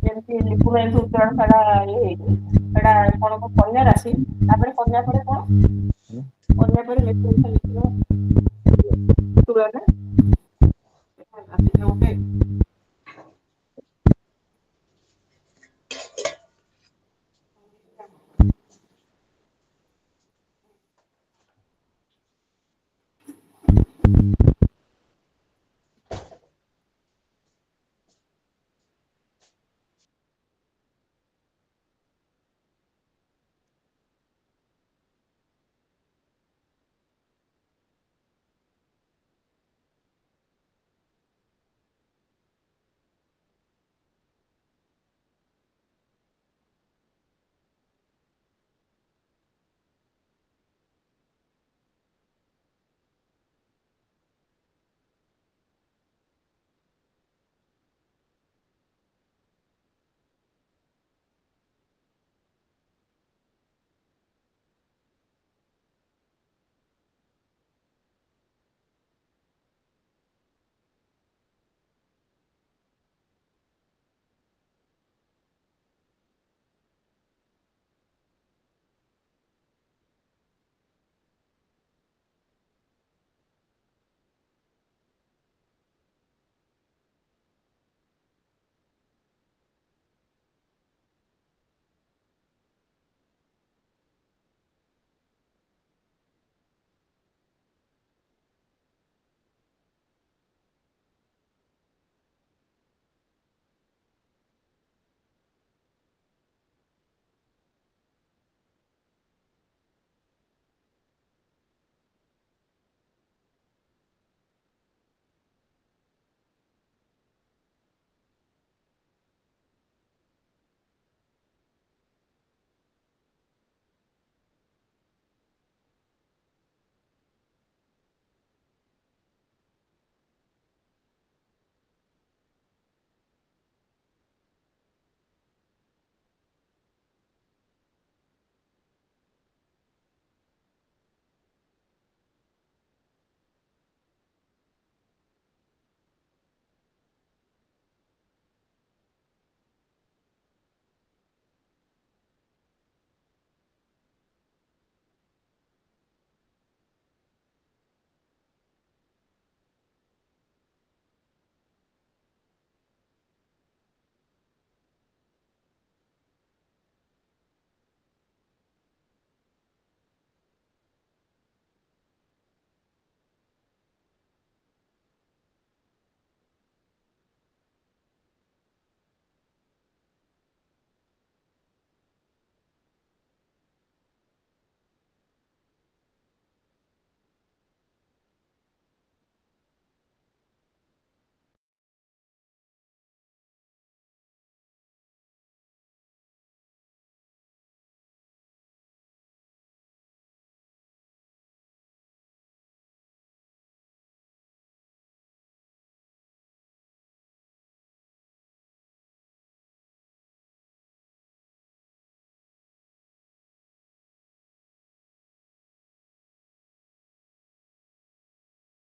ଯେମିତି ଲିପୁର ଏମିତି ଉତ୍ତରାୟଣ ସାରା ଇଏ ହେଇଛି ସେଟା କଣ କନ୍ୟା ରାଶି ତାପରେ କନ୍ୟା ପରେ କଣ କନ୍ୟା ପରେ ଲିଖିବ ତୁଳନା ଗୋଟେ